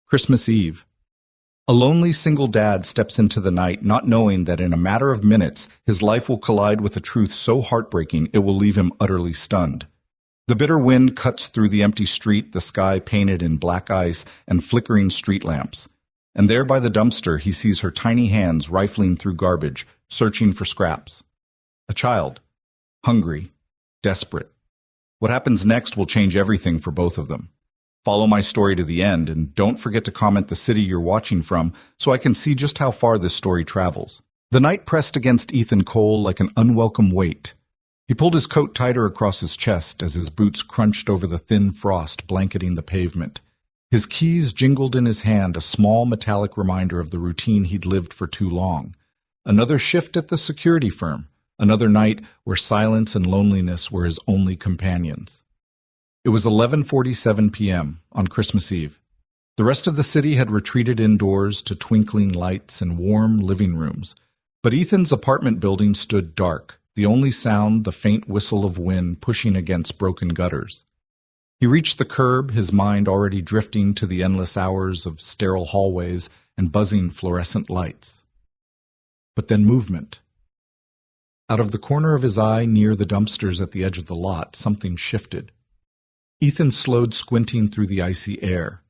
Christmas Eve. A lonely single dad steps into the night not knowing that in a matter of minutes his life will collide with a truth so heartbreaking it will leave him utterly stunned. The bitter wind cuts through the empty street, the sky painted in black ice and flickering street lamps. And there by the dumpster he sees her tiny hands rifling through garbage, searching for scraps. A child. Hungry. Desperate. What happens next will change everything for both of them. Follow my story to the end, and don't forget to comment the city you're watching from so I can see just how far this story travels. The night pressed against Ethan Cole like an unwelcome weight. He pulled his coat tighter across his chest as his boots crunched over the thin frost blanketing the pavement. His keys jingled in his hand, a small metallic reminder of the routine he'd lived for too long. Another shift at the security firm, another night where silence and loneliness were his only companions. It was 11:47 p.m. on Christmas Eve. The rest of the city had retreated indoors to twinkling lights and warm living rooms, but Ethan's apartment building stood dark, the only sound the faint whistle of wind pushing against broken gutters. He reached the curb, his mind already drifting to the endless hours of sterile hallways and buzzing fluorescent lights. But then movement. Out of the corner of his eye near the dumpsters at the edge of the lot, something shifted. Ethan slowed, squinting through the icy air.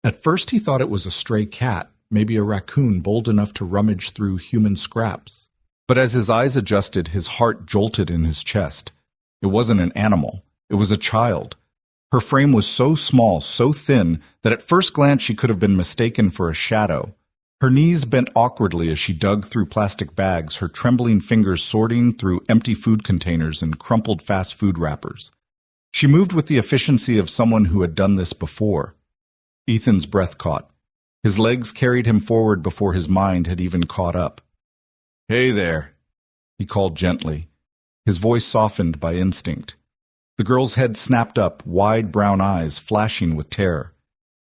At first he thought it was a stray cat, maybe a raccoon bold enough to rummage through human scraps. But as his eyes adjusted, his heart jolted in his chest. It wasn't an animal. It was a child. Her frame was so small, so thin, that at first glance she could have been mistaken for a shadow. Her knees bent awkwardly as she dug through plastic bags, her trembling fingers sorting through empty food containers and crumpled fast food wrappers. She moved with the efficiency of someone who had done this before. Ethan's breath caught. His legs carried him forward before his mind had even caught up. "Hey there," he called gently, his voice softened by instinct. The girl's head snapped up, wide brown eyes flashing with terror.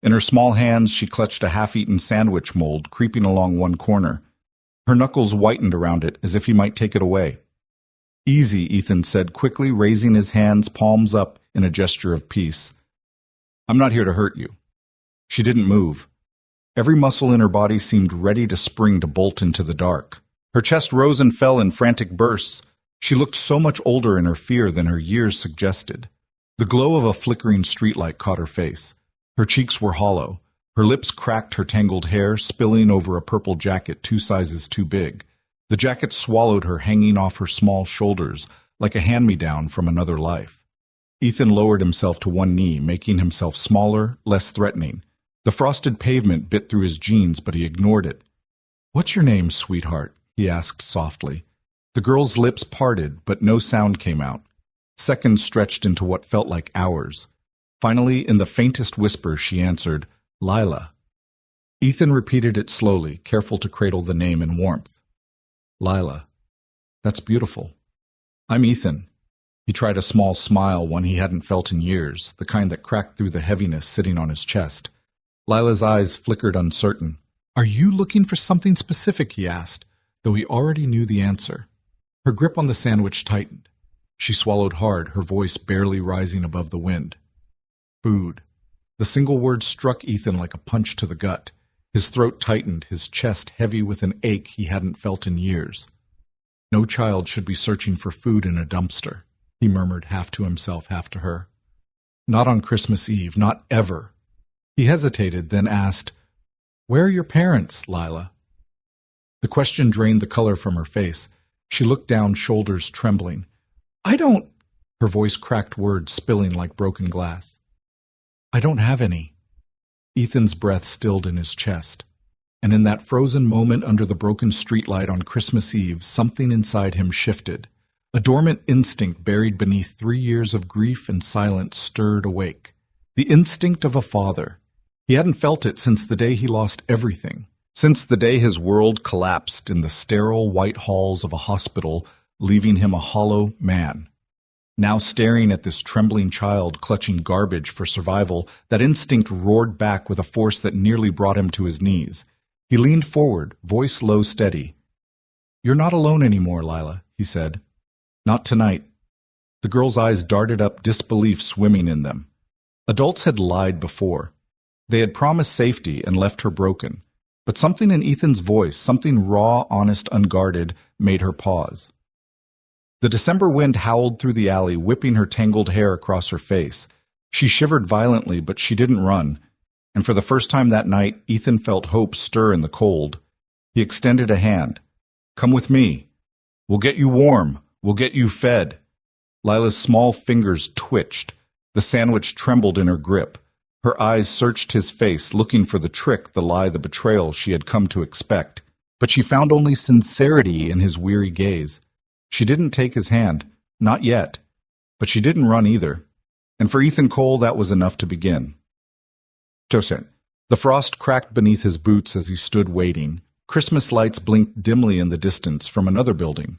In her small hands she clutched a half-eaten sandwich mold creeping along one corner. Her knuckles whitened around it as if he might take it away. "Easy," Ethan said, quickly raising his hands, palms up in a gesture of peace. "I'm not here to hurt you." She didn't move. Every muscle in her body seemed ready to spring to bolt into the dark. Her chest rose and fell in frantic bursts. She looked so much older in her fear than her years suggested. The glow of a flickering streetlight caught her face. Her cheeks were hollow. Her lips cracked her tangled hair, spilling over a purple jacket 2 sizes too big. The jacket swallowed her, hanging off her small shoulders, like a hand-me-down from another life. Ethan lowered himself to one knee, making himself smaller, less threatening. The frosted pavement bit through his jeans, but he ignored it. "What's your name, sweetheart?" he asked softly. The girl's lips parted, but no sound came out. Seconds stretched into what felt like hours. Finally, in the faintest whisper, she answered, "Lila." Ethan repeated it slowly, careful to cradle the name in warmth. "Lila. That's beautiful. I'm Ethan." He tried a small smile, one he hadn't felt in years, the kind that cracked through the heaviness sitting on his chest. Lila's eyes flickered uncertain. "Are you looking for something specific?" he asked, though he already knew the answer. Her grip on the sandwich tightened. She swallowed hard, her voice barely rising above the wind. "Food." The single word struck Ethan like a punch to the gut. His throat tightened, his chest heavy with an ache he hadn't felt in years. "No child should be searching for food in a dumpster," he murmured, half to himself, half to her. "Not on Christmas Eve, not ever." He hesitated, then asked, "Where are your parents, Lila?" The question drained the color from her face. She looked down, shoulders trembling. "I don't—" Her voice cracked words, spilling like broken glass. "I don't have any." Ethan's breath stilled in his chest. And in that frozen moment under the broken streetlight on Christmas Eve, something inside him shifted. A dormant instinct buried beneath 3 years of grief and silence stirred awake. The instinct of a father. He hadn't felt it since the day he lost everything. Since the day his world collapsed in the sterile white halls of a hospital, leaving him a hollow man. Now staring at this trembling child clutching garbage for survival, that instinct roared back with a force that nearly brought him to his knees. He leaned forward, voice low, steady. "You're not alone anymore, Lila," he said. "Not tonight." The girl's eyes darted up, disbelief swimming in them. Adults had lied before. They had promised safety and left her broken. But something in Ethan's voice, something raw, honest, unguarded, made her pause. The December wind howled through the alley, whipping her tangled hair across her face. She shivered violently, but she didn't run. And for the first time that night, Ethan felt hope stir in the cold. He extended a hand. "Come with me. We'll get you warm. We'll get you fed." Lila's small fingers twitched. The sandwich trembled in her grip. Her eyes searched his face, looking for the trick, the lie, the betrayal she had come to expect. But she found only sincerity in his weary gaze. She didn't take his hand, not yet. But she didn't run either. And for Ethan Cole, that was enough to begin. Tosin. The frost cracked beneath his boots as he stood waiting. Christmas lights blinked dimly in the distance from another building,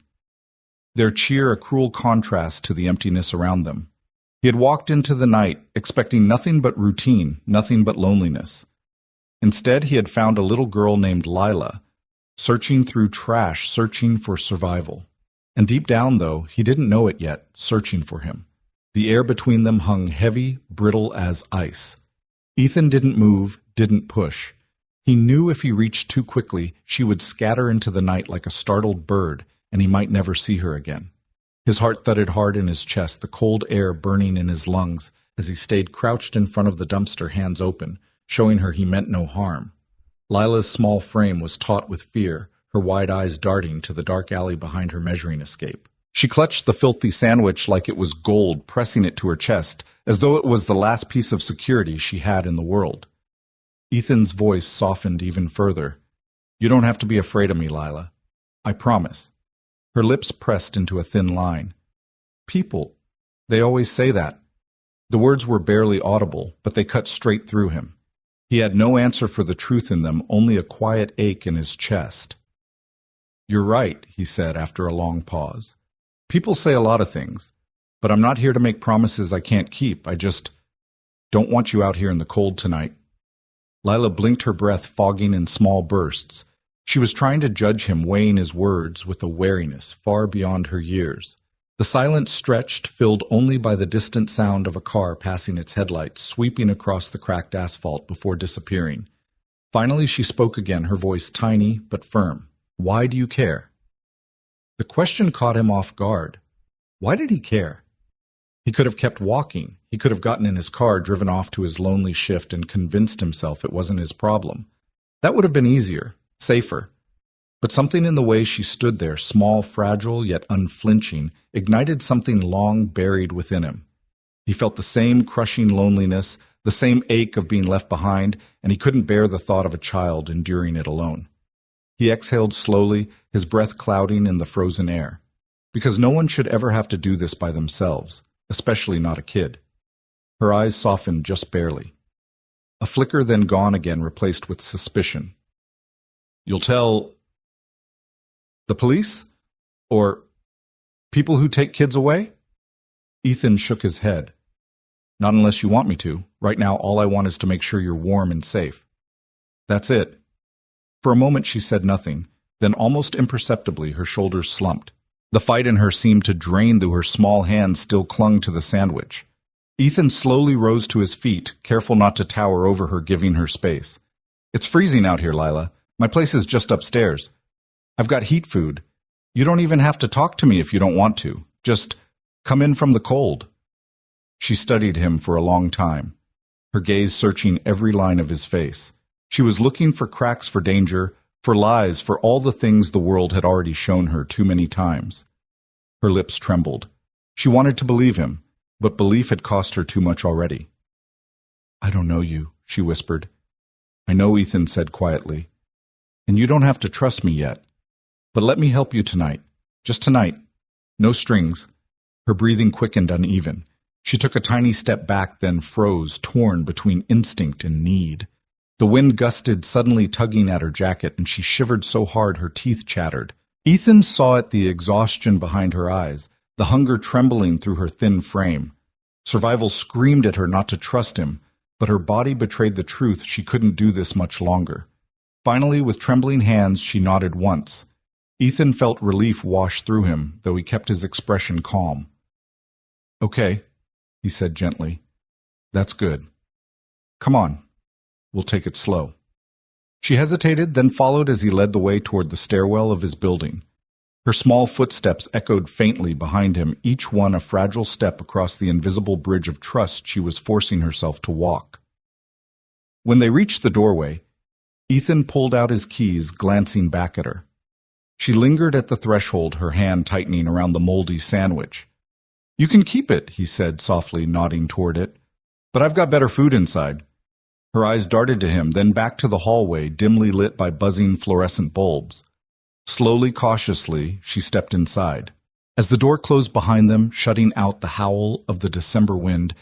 their cheer a cruel contrast to the emptiness around them. He had walked into the night, expecting nothing but routine, nothing but loneliness. Instead, he had found a little girl named Lila, searching through trash, searching for survival. And deep down, though, he didn't know it yet, searching for him. The air between them hung heavy, brittle as ice. Ethan didn't move, didn't push. He knew if he reached too quickly, she would scatter into the night like a startled bird, and he might never see her again. His heart thudded hard in his chest, the cold air burning in his lungs as he stayed crouched in front of the dumpster, hands open, showing her he meant no harm. Lila's small frame was taut with fear, her wide eyes darting to the dark alley behind her measuring escape. She clutched the filthy sandwich like it was gold, pressing it to her chest, as though it was the last piece of security she had in the world. Ethan's voice softened even further. "You don't have to be afraid of me, Lila. I promise." Her lips pressed into a thin line. "People, they always say that." The words were barely audible, but they cut straight through him. He had no answer for the truth in them, only a quiet ache in his chest. "You're right," he said after a long pause. "People say a lot of things, but I'm not here to make promises I can't keep. I just don't want you out here in the cold tonight." Lila blinked, her breath fogging in small bursts. She was trying to judge him, weighing his words with a wariness far beyond her years. The silence stretched, filled only by the distant sound of a car passing its headlights, sweeping across the cracked asphalt before disappearing. Finally she spoke again, her voice tiny but firm. "Why do you care?" The question caught him off guard. Why did he care? He could have kept walking. He could have gotten in his car, driven off to his lonely shift, and convinced himself it wasn't his problem. That would have been easier. Safer. But something in the way she stood there, small, fragile, yet unflinching, ignited something long buried within him. He felt the same crushing loneliness, the same ache of being left behind, and he couldn't bear the thought of a child enduring it alone. He exhaled slowly, his breath clouding in the frozen air. Because no one should ever have to do this by themselves, especially not a kid. Her eyes softened just barely. A flicker, then gone again, replaced with suspicion. "You'll tell the police? Or people who take kids away?" Ethan shook his head. "Not unless you want me to. Right now, all I want is to make sure you're warm and safe." "That's it." For a moment she said nothing, then almost imperceptibly her shoulders slumped. The fight in her seemed to drain, though her small hand still clung to the sandwich. Ethan slowly rose to his feet, careful not to tower over her, giving her space. "It's freezing out here, Lila. My place is just upstairs. I've got heat food. You don't even have to talk to me if you don't want to. Just come in from the cold." She studied him for a long time, her gaze searching every line of his face. She was looking for cracks, for danger, for lies, for all the things the world had already shown her too many times. Her lips trembled. She wanted to believe him, but belief had cost her too much already. "I don't know you," she whispered. "I know," Ethan said quietly. "And you don't have to trust me yet. But let me help you tonight. Just tonight. No strings." Her breathing quickened uneven. She took a tiny step back, then froze, torn between instinct and need. The wind gusted, suddenly tugging at her jacket, and she shivered so hard her teeth chattered. Ethan saw it, the exhaustion behind her eyes, the hunger trembling through her thin frame. Survival screamed at her not to trust him, but her body betrayed the truth she couldn't do this much longer. Finally, with trembling hands, she nodded once. Ethan felt relief wash through him, though he kept his expression calm. "Okay," he said gently. "That's good. Come on." We'll take it slow." She hesitated, then followed as he led the way toward the stairwell of his building. Her small footsteps echoed faintly behind him, each one a fragile step across the invisible bridge of trust she was forcing herself to walk. When they reached the doorway, Ethan pulled out his keys, glancing back at her. She lingered at the threshold, her hand tightening around the moldy sandwich. "You can keep it," he said softly, nodding toward it. "But I've got better food inside." Her eyes darted to him, then back to the hallway, dimly lit by buzzing fluorescent bulbs. Slowly, cautiously, she stepped inside. As the door closed behind them, shutting out the howl of the December wind,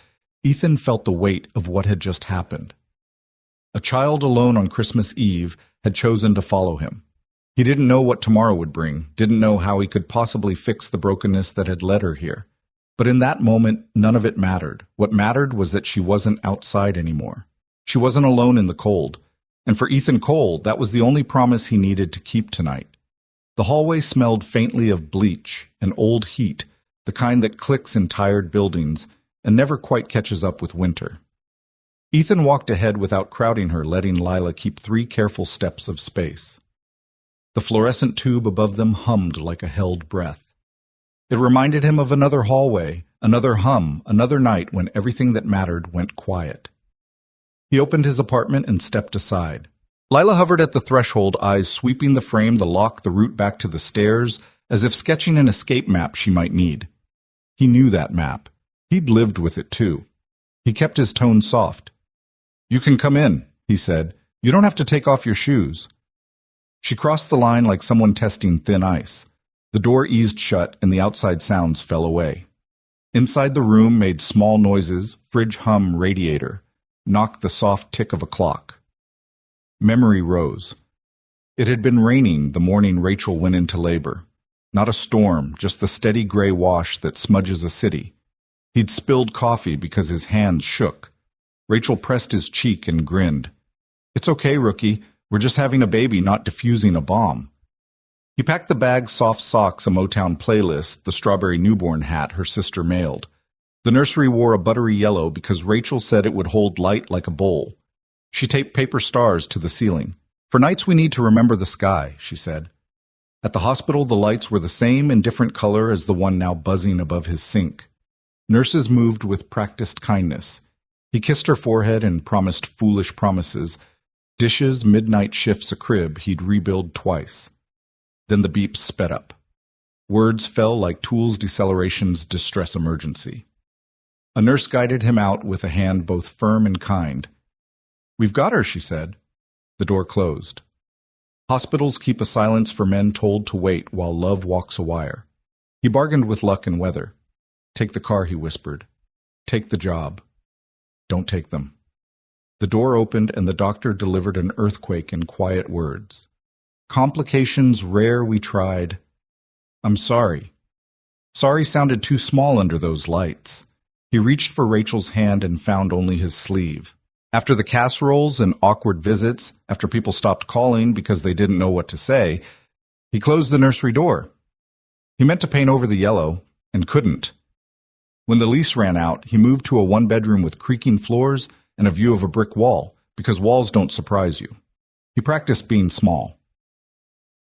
Ethan felt the weight of what had just happened. A child alone on Christmas Eve had chosen to follow him. He didn't know what tomorrow would bring, didn't know how he could possibly fix the brokenness that had led her here. But in that moment, none of it mattered. What mattered was that she wasn't outside anymore. She wasn't alone in the cold. And for Ethan Cole, that was the only promise he needed to keep tonight. The hallway smelled faintly of bleach and old heat, the kind that clicks in tired buildings and never quite catches up with winter. Ethan walked ahead without crowding her, letting Lila keep 3 careful steps of space. The fluorescent tube above them hummed like a held breath. It reminded him of another hallway, another hum, another night when everything that mattered went quiet. He opened his apartment and stepped aside. Lila hovered at the threshold, eyes sweeping the frame, the lock, the route back to the stairs, as if sketching an escape map she might need. He knew that map. He'd lived with it too. He kept his tone soft. "You can come in," he said. "You don't have to take off your shoes." She crossed the line like someone testing thin ice. The door eased shut and the outside sounds fell away. Inside the room made small noises, fridge hum, radiator, knocked the soft tick of a clock. Memory rose. It had been raining the morning Rachel went into labor. Not a storm, just the steady gray wash that smudges a city. He'd spilled coffee because his hands shook. Rachel pressed his cheek and grinned. "It's okay, rookie. We're just having a baby, not diffusing a bomb." He packed the bag, soft socks, a Motown playlist, the strawberry newborn hat her sister mailed. The nursery wore a buttery yellow because Rachel said it would hold light like a bowl. She taped paper stars to the ceiling. "For nights we need to remember the sky," she said. At the hospital, the lights were the same in different color as the one now buzzing above his sink. Nurses moved with practiced kindness. He kissed her forehead and promised foolish promises. Dishes, midnight shifts, a crib he'd rebuild twice. Then the beeps sped up. Words fell like Tool's Deceleration's distress emergency. A nurse guided him out with a hand both firm and kind. "We've got her," she said. The door closed. Hospitals keep a silence for men told to wait while love walks a wire. He bargained with luck and weather. "Take the car," he whispered. "Take the job. Don't take them." The door opened and the doctor delivered an earthquake in quiet words. "Complications rare we tried. I'm sorry." Sorry sounded too small under those lights. He reached for Rachel's hand and found only his sleeve. After the casseroles and awkward visits, after people stopped calling because they didn't know what to say, he closed the nursery door. He meant to paint over the yellow, and couldn't. When the lease ran out, he moved to a one-bedroom with creaking floors and a view of a brick wall, because walls don't surprise you. He practiced being small.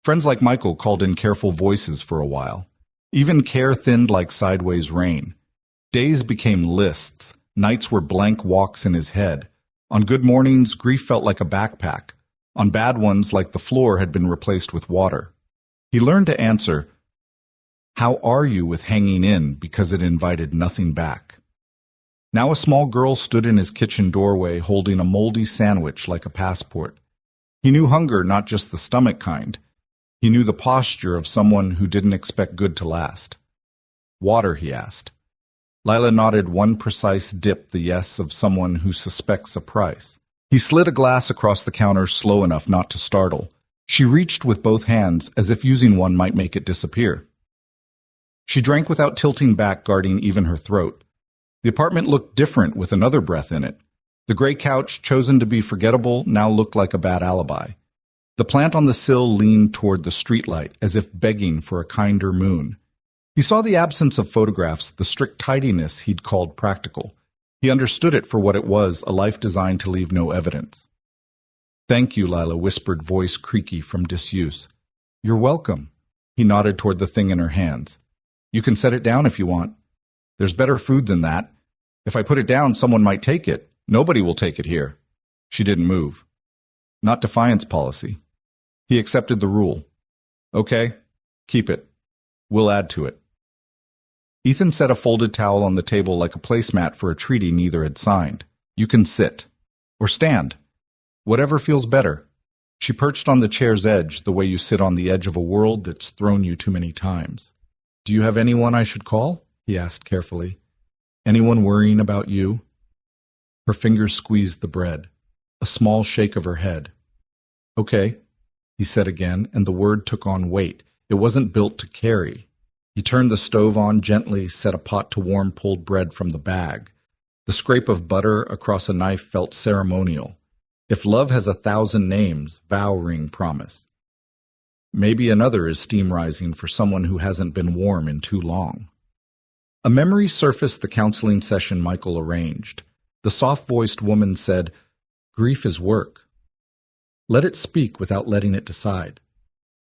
Friends like Michael called in careful voices for a while. Even care thinned like sideways rain. Days became lists. Nights were blank walks in his head. On good mornings, grief felt like a backpack. On bad ones, like the floor had been replaced with water. He learned to answer, "How are you?" with hanging in, because it invited nothing back. Now a small girl stood in his kitchen doorway holding a moldy sandwich like a passport. He knew hunger, not just the stomach kind. He knew the posture of someone who didn't expect good to last. "Water?" he asked. Lila nodded, one precise dip, the yes of someone who suspects a price. He slid a glass across the counter slow enough not to startle. She reached with both hands, as if using one might make it disappear. She drank without tilting back, guarding even her throat. The apartment looked different with another breath in it. The gray couch, chosen to be forgettable, now looked like a bad alibi. The plant on the sill leaned toward the streetlight, as if begging for a kinder moon. He saw the absence of photographs, the strict tidiness he'd called practical. He understood it for what it was, a life designed to leave no evidence. Thank you, Lila whispered, voice creaky from disuse. You're welcome. He nodded toward the thing in her hands. You can set it down if you want. There's better food than that. If I put it down, someone might take it. Nobody will take it here. She didn't move. Not Defiance policy. He accepted the rule. Okay, keep it. We'll add to it. Ethan set a folded towel on the table like a placemat for a treaty neither had signed. You can sit. Or stand. Whatever feels better. She perched on the chair's edge, the way you sit on the edge of a world that's thrown you too many times. Do you have anyone I should call? He asked carefully. Anyone worrying about you? Her fingers squeezed the bread. A small shake of her head. Okay, he said again, and the word took on weight. It wasn't built to carry. He turned the stove on gently, set a pot to warm pulled bread from the bag. The scrape of butter across a knife felt ceremonial. If love has 1,000 names, vow ring promise. Maybe another is steam rising for someone who hasn't been warm in too long. A memory surfaced the counseling session Michael arranged. The soft-voiced woman said, "Grief is work. Let it speak without letting it decide."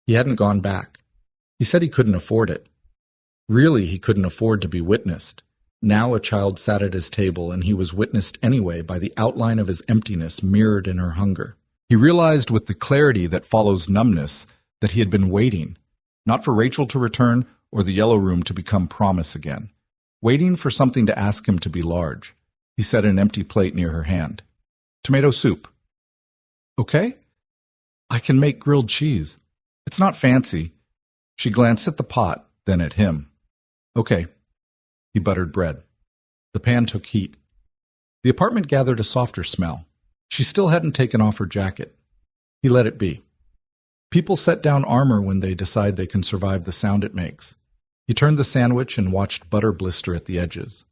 He hadn't gone back. He said he couldn't afford it. Really, he couldn't afford to be witnessed. Now a child sat at his table, and he was witnessed anyway by the outline of his emptiness mirrored in her hunger. He realized with the clarity that follows numbness that he had been waiting, not for Rachel to return or the yellow room to become promise again, waiting for something to ask him to be large. He set an empty plate near her hand. Tomato soup. Okay? I can make grilled cheese. It's not fancy. She glanced at the pot, then at him. Okay. He buttered bread. The pan took heat. The apartment gathered a softer smell. She still hadn't taken off her jacket. He let it be. People set down armor when they decide they can survive the sound it makes. He turned the sandwich and watched butter blister at the edges.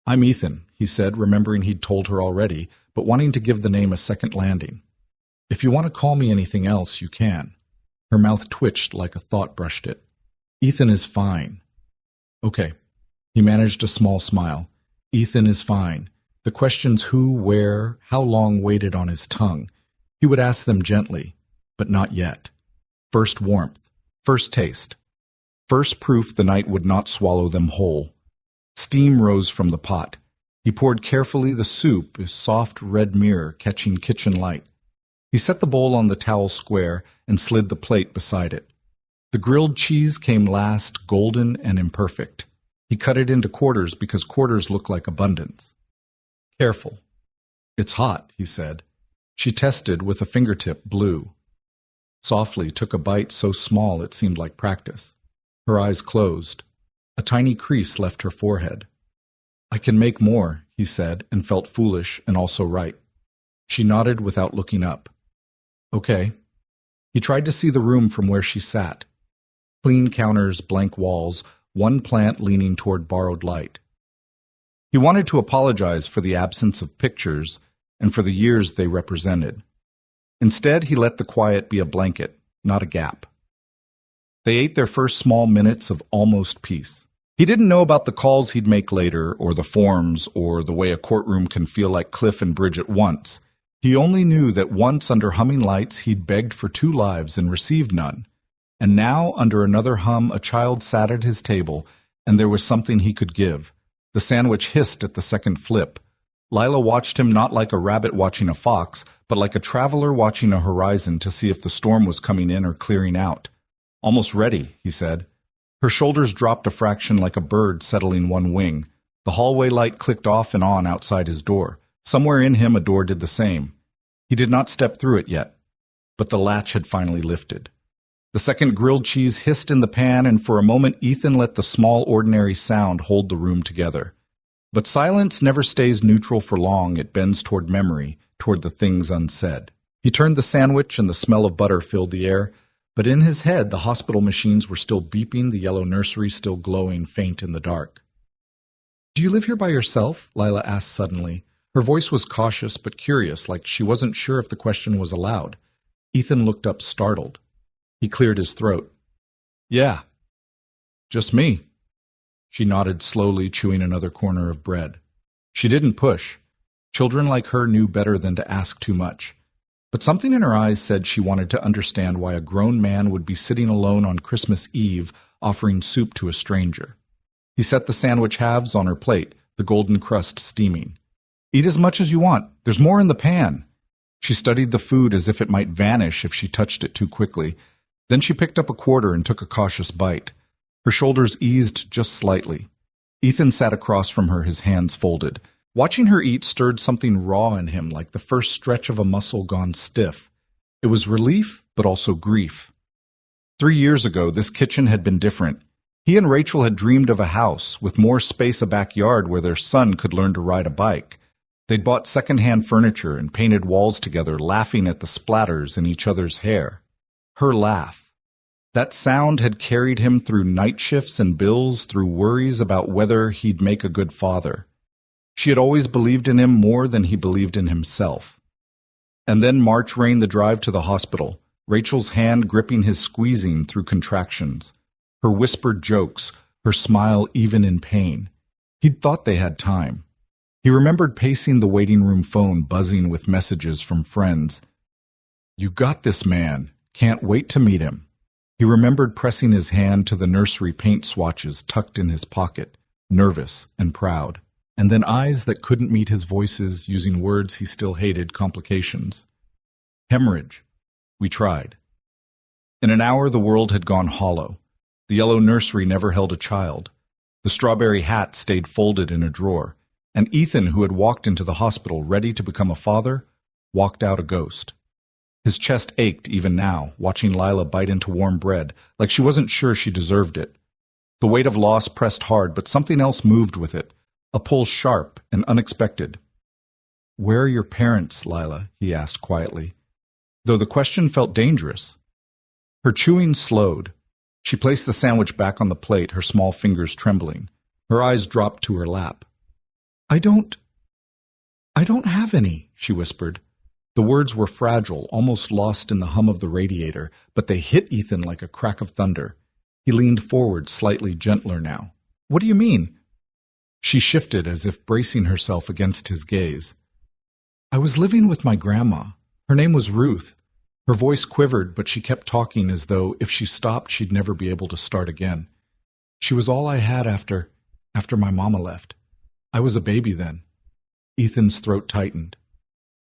I'm Ethan, he said, remembering he'd told her already, but wanting to give the name a second landing. If you want to call me anything else, you can. Her mouth twitched like a thought brushed it. Ethan is fine. Okay. He managed a small smile. Ethan is fine. The questions who, where, how long waited on his tongue. He would ask them gently, but not yet. First warmth. First taste. First proof the night would not swallow them whole. Steam rose from the pot. He poured carefully the soup, a soft red mirror catching kitchen light. He set the bowl on the towel square and slid the plate beside it. The grilled cheese came last, golden and imperfect. He cut it into quarters because quarters look like abundance. Careful. It's hot, he said. She tested with a fingertip, blue. Softly took a bite so small it seemed like practice. Her eyes closed. A tiny crease left her forehead. I can make more, he said, and felt foolish and also right. She nodded without looking up. Okay. He tried to see the room from where she sat. Clean counters, blank walls, one plant leaning toward borrowed light. He wanted to apologize for the absence of pictures and for the years they represented. Instead, he let the quiet be a blanket, not a gap. They ate their first small minutes of almost peace. He didn't know about the calls he'd make later, or the forms, or the way a courtroom can feel like Cliff and Bridget once. He only knew that once under humming lights he'd begged for 2 lives and received none. And now, under another hum, a child sat at his table, and there was something he could give. The sandwich hissed at the second flip. Lila watched him not like a rabbit watching a fox, but like a traveler watching a horizon to see if the storm was coming in or clearing out. Almost ready, he said. Her shoulders dropped a fraction like a bird settling one wing. The hallway light clicked off and on outside his door. Somewhere in him a door did the same. He did not step through it yet, but the latch had finally lifted. The second grilled cheese hissed in the pan, and for a moment Ethan let the small ordinary sound hold the room together. But silence never stays neutral for long. It bends toward memory, toward the things unsaid. He turned the sandwich, and the smell of butter filled the air. But in his head, the hospital machines were still beeping, the yellow nursery still glowing faint in the dark. Do you live here by yourself? Lila asked suddenly. Her voice was cautious but curious, like she wasn't sure if the question was allowed. Ethan looked up startled. He cleared his throat. Yeah. Just me. She nodded slowly, chewing another corner of bread. She didn't push. Children like her knew better than to ask too much. But something in her eyes said she wanted to understand why a grown man would be sitting alone on Christmas Eve offering soup to a stranger. He set the sandwich halves on her plate, the golden crust steaming. "Eat as much as you want. There's more in the pan." She studied the food as if it might vanish if she touched it too quickly. Then she picked up a quarter and took a cautious bite. Her shoulders eased just slightly. Ethan sat across from her, his hands folded. Watching her eat stirred something raw in him, like the first stretch of a muscle gone stiff. It was relief, but also grief. 3 years ago, this kitchen had been different. He and Rachel had dreamed of a house, with more space, a backyard where their son could learn to ride a bike. They'd bought second-hand furniture and painted walls together, laughing at the splatters in each other's hair. Her laugh. That sound had carried him through night shifts and bills, through worries about whether he'd make a good father. She had always believed in him more than he believed in himself. And then March rained the drive to the hospital, Rachel's hand gripping his, squeezing through contractions. Her whispered jokes, her smile even in pain. He'd thought they had time. He remembered pacing the waiting room phone, buzzing with messages from friends. "You got this, man. Can't wait to meet him." He remembered pressing his hand to the nursery paint swatches tucked in his pocket, nervous and proud. And then eyes that couldn't meet his voices, using words he still hated, complications. Hemorrhage. We tried. In an hour, the world had gone hollow. The yellow nursery never held a child. The strawberry hat stayed folded in a drawer. And Ethan, who had walked into the hospital ready to become a father, walked out a ghost. His chest ached even now, watching Lila bite into warm bread, like she wasn't sure she deserved it. The weight of loss pressed hard, but something else moved with it, a pull sharp and unexpected. "Where are your parents, Lila?" he asked quietly, though the question felt dangerous. Her chewing slowed. She placed the sandwich back on the plate, her small fingers trembling. Her eyes dropped to her lap. I don't have any," she whispered. The words were fragile, almost lost in the hum of the radiator, but they hit Ethan like a crack of thunder. He leaned forward, slightly gentler now. "What do you mean?" She shifted as if bracing herself against his gaze. "I was living with my grandma. Her name was Ruth. Her voice quivered, but she kept talking as though if she stopped, she'd never be able to start again. She was all I had after my mama left. I was a baby then." Ethan's throat tightened.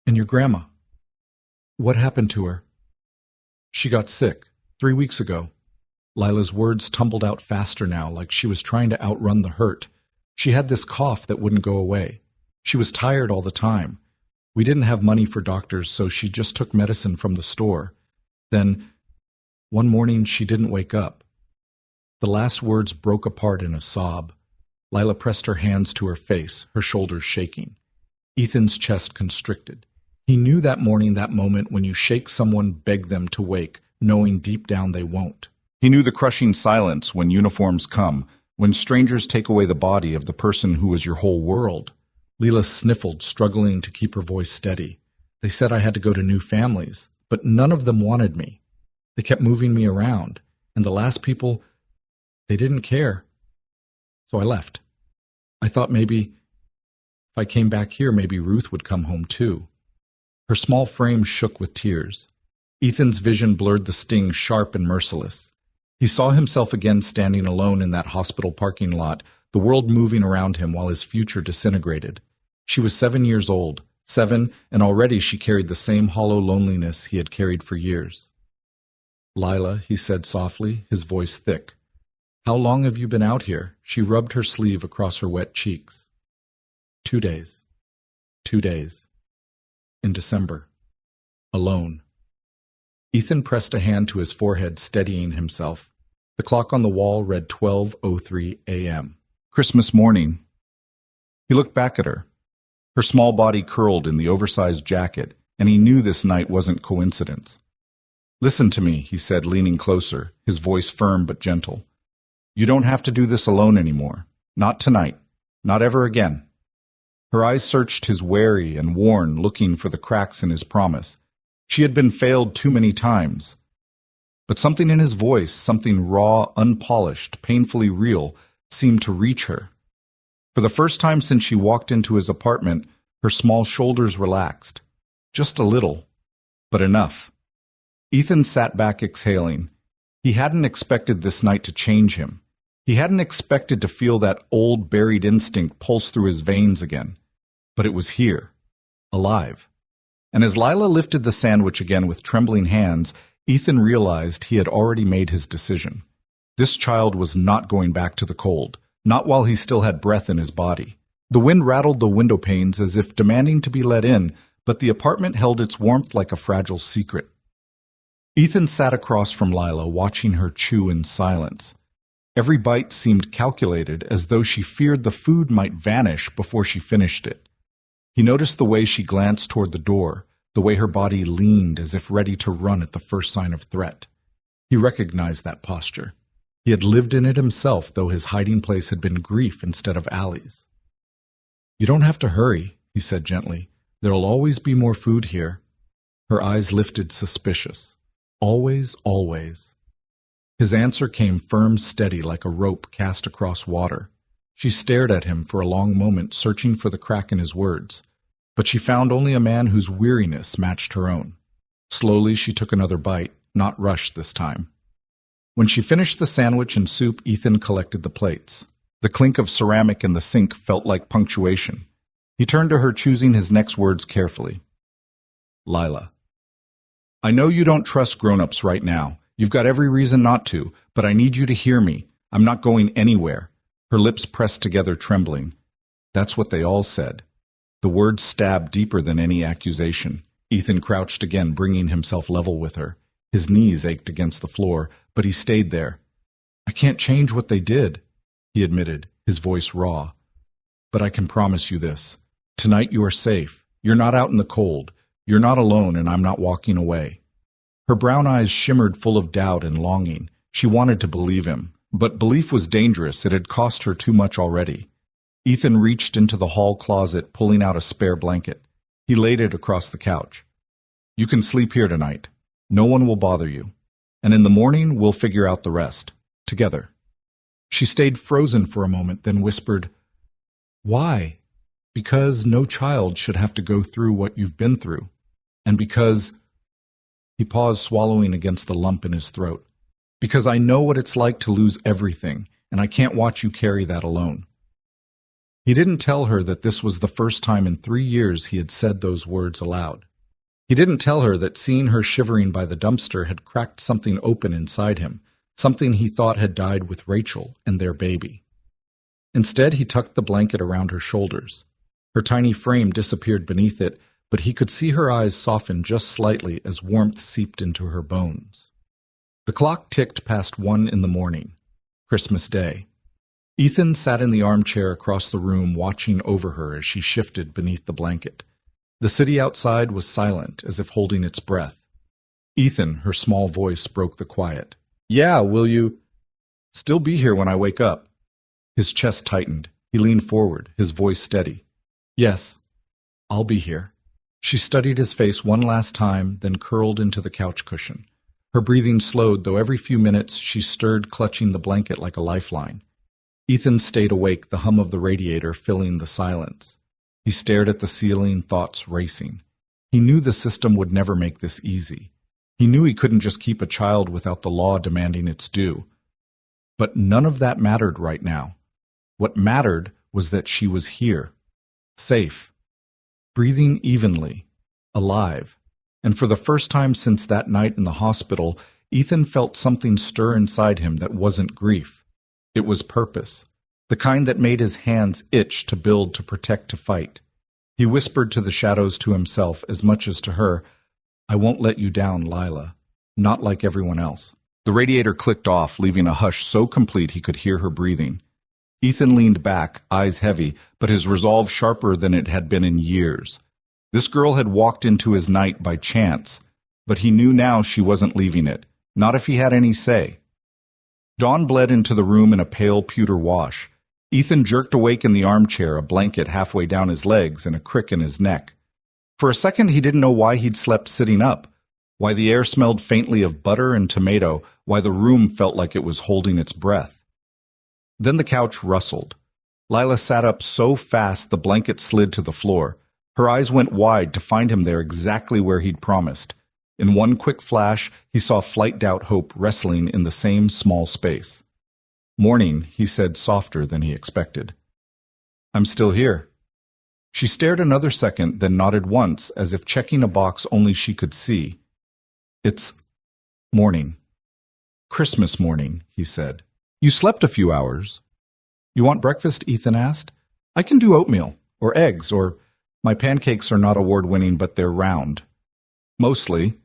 "And your grandma? What happened to her?" "She got sick 3 weeks ago." Lila's words tumbled out faster now, like she was trying to outrun the hurt. She had this cough that wouldn't go away. She was tired all the time. We didn't have money for doctors, so she just took medicine from the store. Then, one morning, she didn't wake up. The last words broke apart in a sob. Lila pressed her hands to her face, her shoulders shaking. Ethan's chest constricted. He knew that morning, that moment when you shake someone, beg them to wake, knowing deep down they won't. He knew the crushing silence when uniforms come, when strangers take away the body of the person who was your whole world. Leela sniffled, struggling to keep her voice steady. "They said I had to go to new families, but none of them wanted me. They kept moving me around, and the last people, they didn't care. So I left. I thought maybe if I came back here, maybe Ruth would come home too." Her small frame shook with tears. Ethan's vision blurred, the sting sharp and merciless. He saw himself again standing alone in that hospital parking lot, the world moving around him while his future disintegrated. She was 7 years old, 7, and already she carried the same hollow loneliness he had carried for years. "Lila," he said softly, his voice thick. "How long have you been out here?" She rubbed her sleeve across her wet cheeks. 2 days. 2 days. In December. Alone. Ethan pressed a hand to his forehead, steadying himself. The clock on the wall read 12:03 a.m. Christmas morning. He looked back at her. Her small body curled in the oversized jacket, and he knew this night wasn't coincidence. "Listen to me," he said, leaning closer, his voice firm but gentle. "You don't have to do this alone anymore. Not tonight. Not ever again." Her eyes searched his, wary and worn, looking for the cracks in his promise. She had been failed too many times. But something in his voice, something raw, unpolished, painfully real, seemed to reach her. For the first time since she walked into his apartment, her small shoulders relaxed. Just a little. But enough. Ethan sat back exhaling. He hadn't expected this night to change him. He hadn't expected to feel that old buried instinct pulse through his veins again. But it was here, alive. And as Lila lifted the sandwich again with trembling hands, Ethan realized he had already made his decision. This child was not going back to the cold, not while he still had breath in his body. The wind rattled the window panes as if demanding to be let in, but the apartment held its warmth like a fragile secret. Ethan sat across from Lila, watching her chew in silence. Every bite seemed calculated, as though she feared the food might vanish before she finished it. He noticed the way she glanced toward the door, the way her body leaned as if ready to run at the first sign of threat. He recognized that posture. He had lived in it himself, though his hiding place had been grief instead of alleys. "You don't have to hurry," he said gently. "There'll always be more food here." Her eyes lifted suspicious. "Always, always." His answer came firm, steady, like a rope cast across water. She stared at him for a long moment, searching for the crack in his words. But she found only a man whose weariness matched her own. Slowly she took another bite, not rushed this time. When she finished the sandwich and soup, Ethan collected the plates. The clink of ceramic in the sink felt like punctuation. He turned to her, choosing his next words carefully. "Lila, I know you don't trust grown-ups right now. You've got every reason not to, but I need you to hear me. I'm not going anywhere." Her lips pressed together, trembling. That's what they all said. The words stabbed deeper than any accusation. Ethan crouched again, bringing himself level with her. His knees ached against the floor, but he stayed there. "I can't change what they did," he admitted, his voice raw. "But I can promise you this. Tonight you are safe. You're not out in the cold. You're not alone, and I'm not walking away." Her brown eyes shimmered, full of doubt and longing. She wanted to believe him, but belief was dangerous. It had cost her too much already. Ethan reached into the hall closet, pulling out a spare blanket. He laid it across the couch. "You can sleep here tonight. No one will bother you. And in the morning, we'll figure out the rest. Together." She stayed frozen for a moment, then whispered, "Why?" "Because no child should have to go through what you've been through. And because—" He paused, swallowing against the lump in his throat. "Because I know what it's like to lose everything, and I can't watch you carry that alone." He didn't tell her that this was the first time in 3 years he had said those words aloud. He didn't tell her that seeing her shivering by the dumpster had cracked something open inside him, something he thought had died with Rachel and their baby. Instead, he tucked the blanket around her shoulders. Her tiny frame disappeared beneath it, but he could see her eyes soften just slightly as warmth seeped into her bones. The clock ticked past 1 in the morning, Christmas Day. Ethan sat in the armchair across the room, watching over her as she shifted beneath the blanket. The city outside was silent, as if holding its breath. "Ethan," her small voice broke the quiet. "Yeah, will you still be here when I wake up?" His chest tightened. He leaned forward, his voice steady. "Yes, I'll be here." She studied his face one last time, then curled into the couch cushion. Her breathing slowed, though every few minutes she stirred, clutching the blanket like a lifeline. Ethan stayed awake, the hum of the radiator filling the silence. He stared at the ceiling, thoughts racing. He knew the system would never make this easy. He knew he couldn't just keep a child without the law demanding its due. But none of that mattered right now. What mattered was that she was here, safe, breathing evenly, alive. And for the first time since that night in the hospital, Ethan felt something stir inside him that wasn't grief. It was purpose, the kind that made his hands itch to build, to protect, to fight. He whispered to the shadows, to himself as much as to her, "I won't let you down, Lila. Not like everyone else." The radiator clicked off, leaving a hush so complete he could hear her breathing. Ethan leaned back, eyes heavy, but his resolve sharper than it had been in years. This girl had walked into his night by chance, but he knew now she wasn't leaving it, not if he had any say. Dawn bled into the room in a pale pewter wash. Ethan jerked awake in the armchair, a blanket halfway down his legs and a crick in his neck. For a second he didn't know why he'd slept sitting up, why the air smelled faintly of butter and tomato, why the room felt like it was holding its breath. Then the couch rustled. Lila sat up so fast the blanket slid to the floor. Her eyes went wide to find him there exactly where he'd promised. In one quick flash, he saw Flight Doubt Hope wrestling in the same small space. "Morning," he said softer than he expected. "I'm still here." She stared another second, then nodded once, as if checking a box only she could see. "It's morning." "Christmas morning," he said. "You slept a few hours." "You want breakfast?" Ethan asked. "I can do oatmeal, or eggs, or my pancakes are not award-winning, but they're round." "Mostly."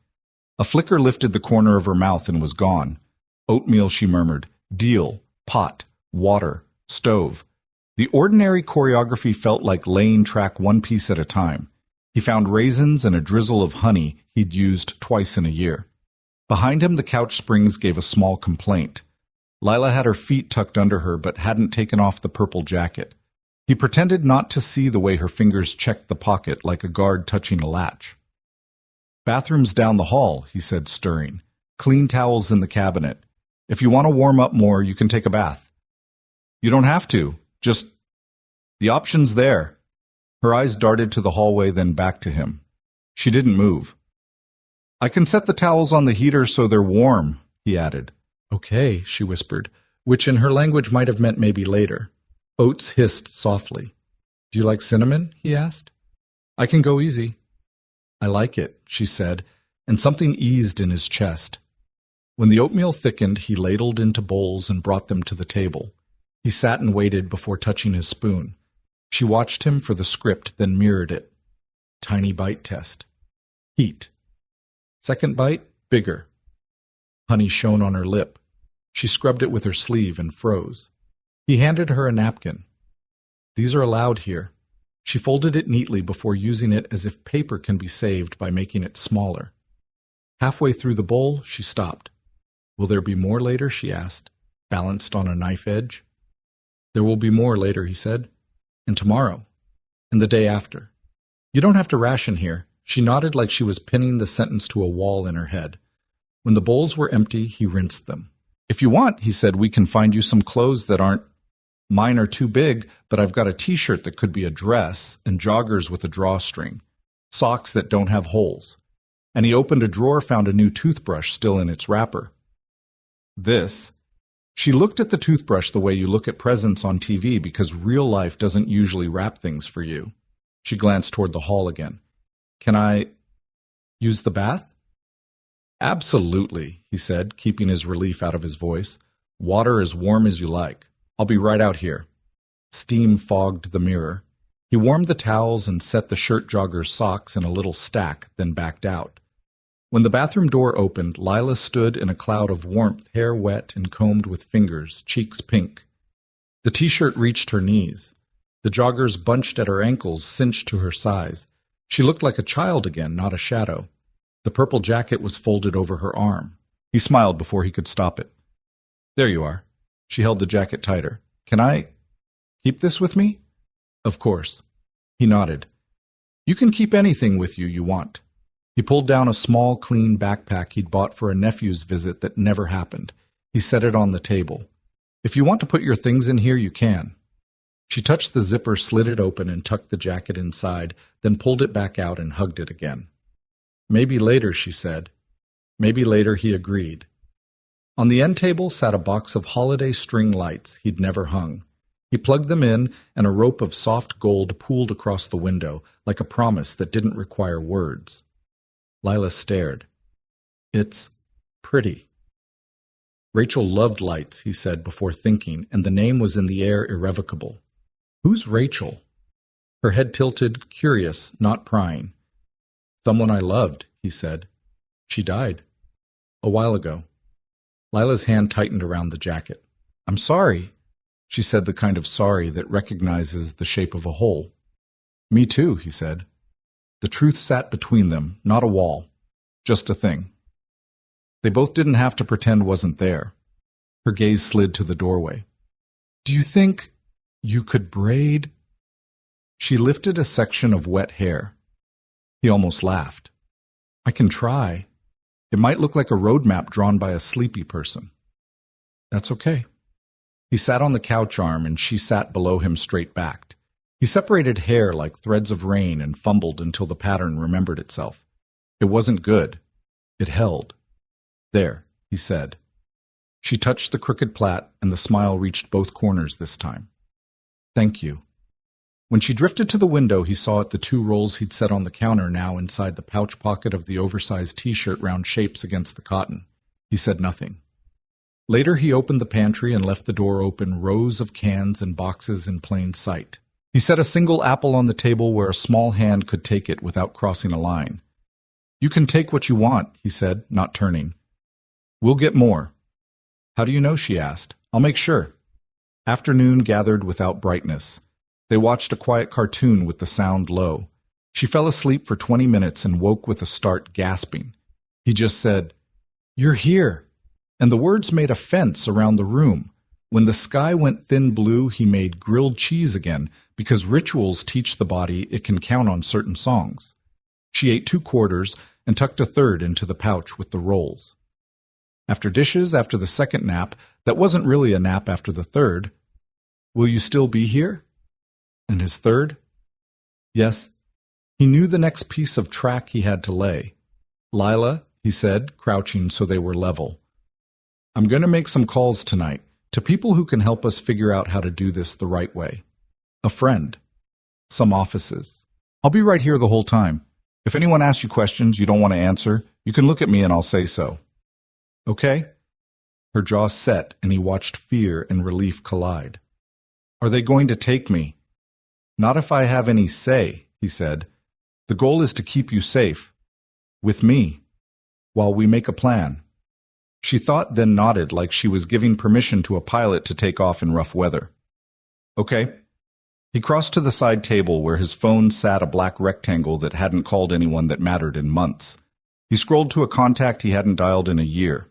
A flicker lifted the corner of her mouth and was gone. "Oatmeal," she murmured. "Deal, pot, water, stove." The ordinary choreography felt like laying track one piece at a time. He found raisins and a drizzle of honey he'd used twice in a year. Behind him, the couch springs gave a small complaint. Lila had her feet tucked under her but hadn't taken off the purple jacket. He pretended not to see the way her fingers checked the pocket like a guard touching a latch. "Bathroom's down the hall," he said, stirring. "Clean towels in the cabinet. If you want to warm up more, you can take a bath." "You don't have to. Just the option's there." Her eyes darted to the hallway, then back to him. She didn't move. "I can set the towels on the heater so they're warm," he added. "Okay," she whispered, which in her language might have meant maybe later. Oates hissed softly. "Do you like cinnamon?" he asked. "I can go easy." "I like it," she said, and something eased in his chest. When the oatmeal thickened, he ladled into bowls and brought them to the table. He sat and waited before touching his spoon. She watched him for the script, then mirrored it. Tiny bite test. Heat. Second bite, bigger. Honey shone on her lip. She scrubbed it with her sleeve and froze. He handed her a napkin. "These are allowed here." She folded it neatly before using it as if paper can be saved by making it smaller. Halfway through the bowl, she stopped. "Will there be more later?" she asked, balanced on a knife edge. "There will be more later," he said. "And tomorrow. And the day after. You don't have to ration here." She nodded like she was pinning the sentence to a wall in her head. When the bowls were empty, he rinsed them. "If you want," he said, "we can find you some clothes that aren't. Mine are too big, but I've got a t-shirt that could be a dress and joggers with a drawstring. Socks that don't have holes." And he opened a drawer, found a new toothbrush still in its wrapper. "This." She looked at the toothbrush the way you look at presents on TV because real life doesn't usually wrap things for you. She glanced toward the hall again. "Can I use the bath?" "Absolutely," he said, keeping his relief out of his voice. "Water as warm as you like. I'll be right out here." Steam fogged the mirror. He warmed the towels and set the shirt jogger's socks in a little stack, then backed out. When the bathroom door opened, Lila stood in a cloud of warmth, hair wet and combed with fingers, cheeks pink. The t-shirt reached her knees. The joggers bunched at her ankles, cinched to her size. She looked like a child again, not a shadow. The purple jacket was folded over her arm. He smiled before he could stop it. "There you are." She held the jacket tighter. "Can I keep this with me?" "Of course." He nodded. "You can keep anything with you want." He pulled down a small, clean backpack he'd bought for a nephew's visit that never happened. He set it on the table. "If you want to put your things in here, you can." She touched the zipper, slid it open, and tucked the jacket inside, then pulled it back out and hugged it again. "Maybe later," she said. "Maybe later," he agreed. On the end table sat a box of holiday string lights he'd never hung. He plugged them in, and a rope of soft gold pooled across the window, like a promise that didn't require words. Lila stared. "It's pretty." Rachel loved lights, he said before thinking, and the name was in the air irrevocable. "Who's Rachel?" Her head tilted, curious, not prying. "Someone I loved," he said. "She died. A while ago." Lila's hand tightened around the jacket. "I'm sorry," she said, the kind of sorry that recognizes the shape of a hole. "Me too," he said. The truth sat between them, not a wall, just a thing. They both didn't have to pretend wasn't there. Her gaze slid to the doorway. "Do you think you could braid?" She lifted a section of wet hair. He almost laughed. "I can try. It might look like a road map drawn by a sleepy person." "That's okay." He sat on the couch arm and she sat below him straight-backed. He separated hair like threads of rain and fumbled until the pattern remembered itself. It wasn't good. It held. "There," he said. She touched the crooked plait, and the smile reached both corners this time. "Thank you." When she drifted to the window, he saw at the 2 rolls he'd set on the counter now inside the pouch pocket of the oversized T-shirt round shapes against the cotton. He said nothing. Later he opened the pantry and left the door open, rows of cans and boxes in plain sight. He set a single apple on the table where a small hand could take it without crossing a line. "You can take what you want," he said, not turning. "We'll get more." "How do you know?" she asked. "I'll make sure." Afternoon gathered without brightness. They watched a quiet cartoon with the sound low. She fell asleep for 20 minutes and woke with a start, gasping. He just said, "You're here." And the words made a fence around the room. When the sky went thin blue, he made grilled cheese again, because rituals teach the body it can count on certain songs. She ate 2 quarters and tucked a third into the pouch with the rolls. After dishes, after the second nap, that wasn't really a nap after the third, "Will you still be here?" And his third? Yes. He knew the next piece of track he had to lay. "Lila," he said, crouching so they were level. "I'm going to make some calls tonight to people who can help us figure out how to do this the right way. A friend. Some offices. I'll be right here the whole time. If anyone asks you questions you don't want to answer, you can look at me and I'll say so. Okay?" Her jaw set, and he watched fear and relief collide. "Are they going to take me?" "Not if I have any say," he said. "The goal is to keep you safe. With me. While we make a plan." She thought, then nodded like she was giving permission to a pilot to take off in rough weather. "Okay." He crossed to the side table where his phone sat, a black rectangle that hadn't called anyone that mattered in months. He scrolled to a contact he hadn't dialed in a year.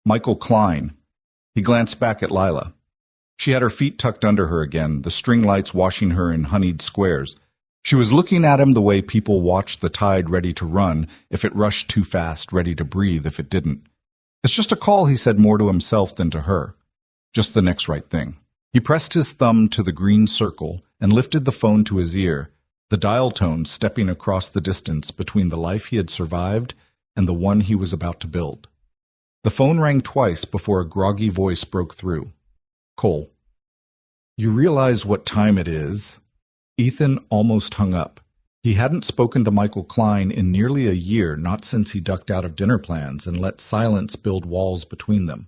Michael Klein. He glanced back at Lila. She had her feet tucked under her again, the string lights washing her in honeyed squares. She was looking at him the way people watched the tide ready to run if it rushed too fast, ready to breathe if it didn't. "It's just a call," he said more to himself than to her. Just the next right thing. He pressed his thumb to the green circle and lifted the phone to his ear, the dial tone stepping across the distance between the life he had survived and the one he was about to build. The phone rang twice before a groggy voice broke through. "Cole." "You realize what time it is?" Ethan almost hung up. He hadn't spoken to Michael Klein in nearly a year, not since he ducked out of dinner plans and let silence build walls between them.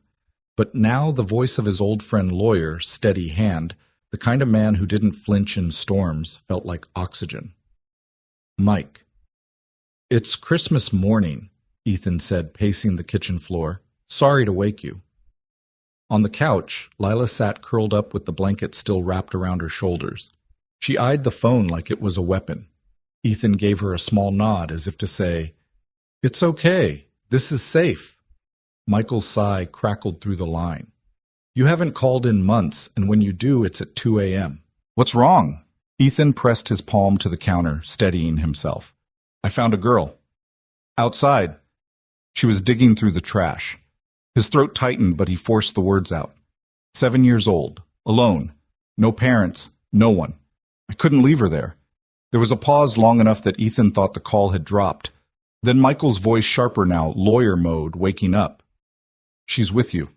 But now the voice of his old friend lawyer, steady hand, the kind of man who didn't flinch in storms, felt like oxygen. "Mike." "It's Christmas morning," Ethan said, pacing the kitchen floor. "Sorry to wake you." On the couch, Lila sat curled up with the blanket still wrapped around her shoulders. She eyed the phone like it was a weapon. Ethan gave her a small nod as if to say, "It's okay. This is safe." Michael's sigh crackled through the line. "You haven't called in months, and when you do, it's at 2 a.m. "What's wrong?" Ethan pressed his palm to the counter, steadying himself. "I found a girl. Outside." She was digging through the trash. His throat tightened, but he forced the words out. 7 years old, alone, no parents, no one. I couldn't leave her there. There was a pause long enough that Ethan thought the call had dropped. Then Michael's voice, sharper now, lawyer mode, waking up. "She's with you."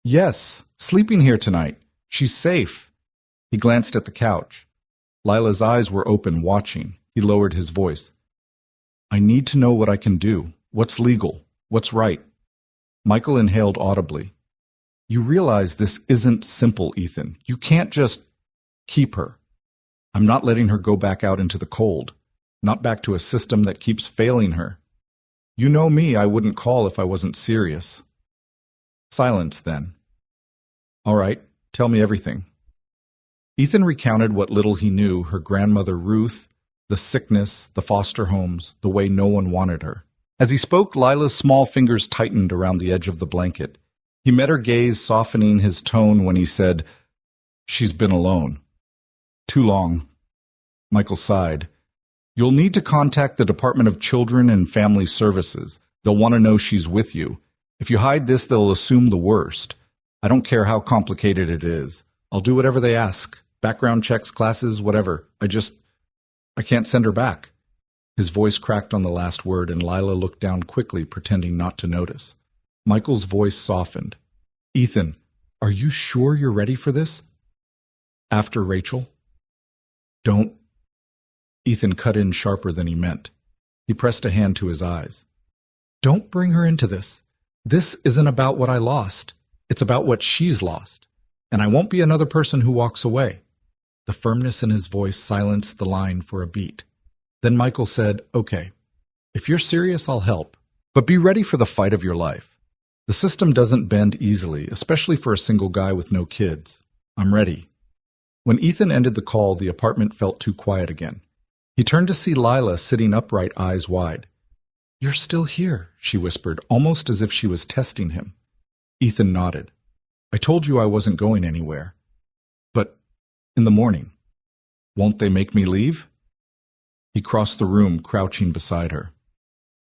"Yes, sleeping here tonight. She's safe." He glanced at the couch. Lila's eyes were open, watching. He lowered his voice. "I need to know what I can do. What's legal? What's right?" Michael inhaled audibly. "You realize this isn't simple, Ethan. You can't just keep her. I'm not letting her go back out into the cold, not back to a system that keeps failing her. You know me, I wouldn't call if I wasn't serious." Silence then. "All right, tell me everything." Ethan recounted what little he knew, her grandmother Ruth, the sickness, the foster homes, the way no one wanted her. As he spoke, Lila's small fingers tightened around the edge of the blanket. He met her gaze, softening his tone when he said, "She's been alone. Too long." Michael sighed. "You'll need to contact the Department of Children and Family Services. They'll want to know she's with you. If you hide this, they'll assume the worst. I don't care how complicated it is. I'll do whatever they ask. Background checks, classes, whatever. I can't send her back." His voice cracked on the last word, and Lila looked down quickly, pretending not to notice. Michael's voice softened. Ethan, are you sure you're ready for this? After Rachel? Don't. Ethan cut in sharper than he meant. He pressed a hand to his eyes. Don't bring her into this. This isn't about what I lost. It's about what she's lost. And I won't be another person who walks away. The firmness in his voice silenced the line for a beat. Then Michael said, Okay, if you're serious, I'll help. But be ready for the fight of your life. The system doesn't bend easily, especially for a single guy with no kids. I'm ready. When Ethan ended the call, the apartment felt too quiet again. He turned to see Lila sitting upright, eyes wide. You're still here, she whispered, almost as if she was testing him. Ethan nodded. I told you I wasn't going anywhere. But in the morning, won't they make me leave? He crossed the room, crouching beside her.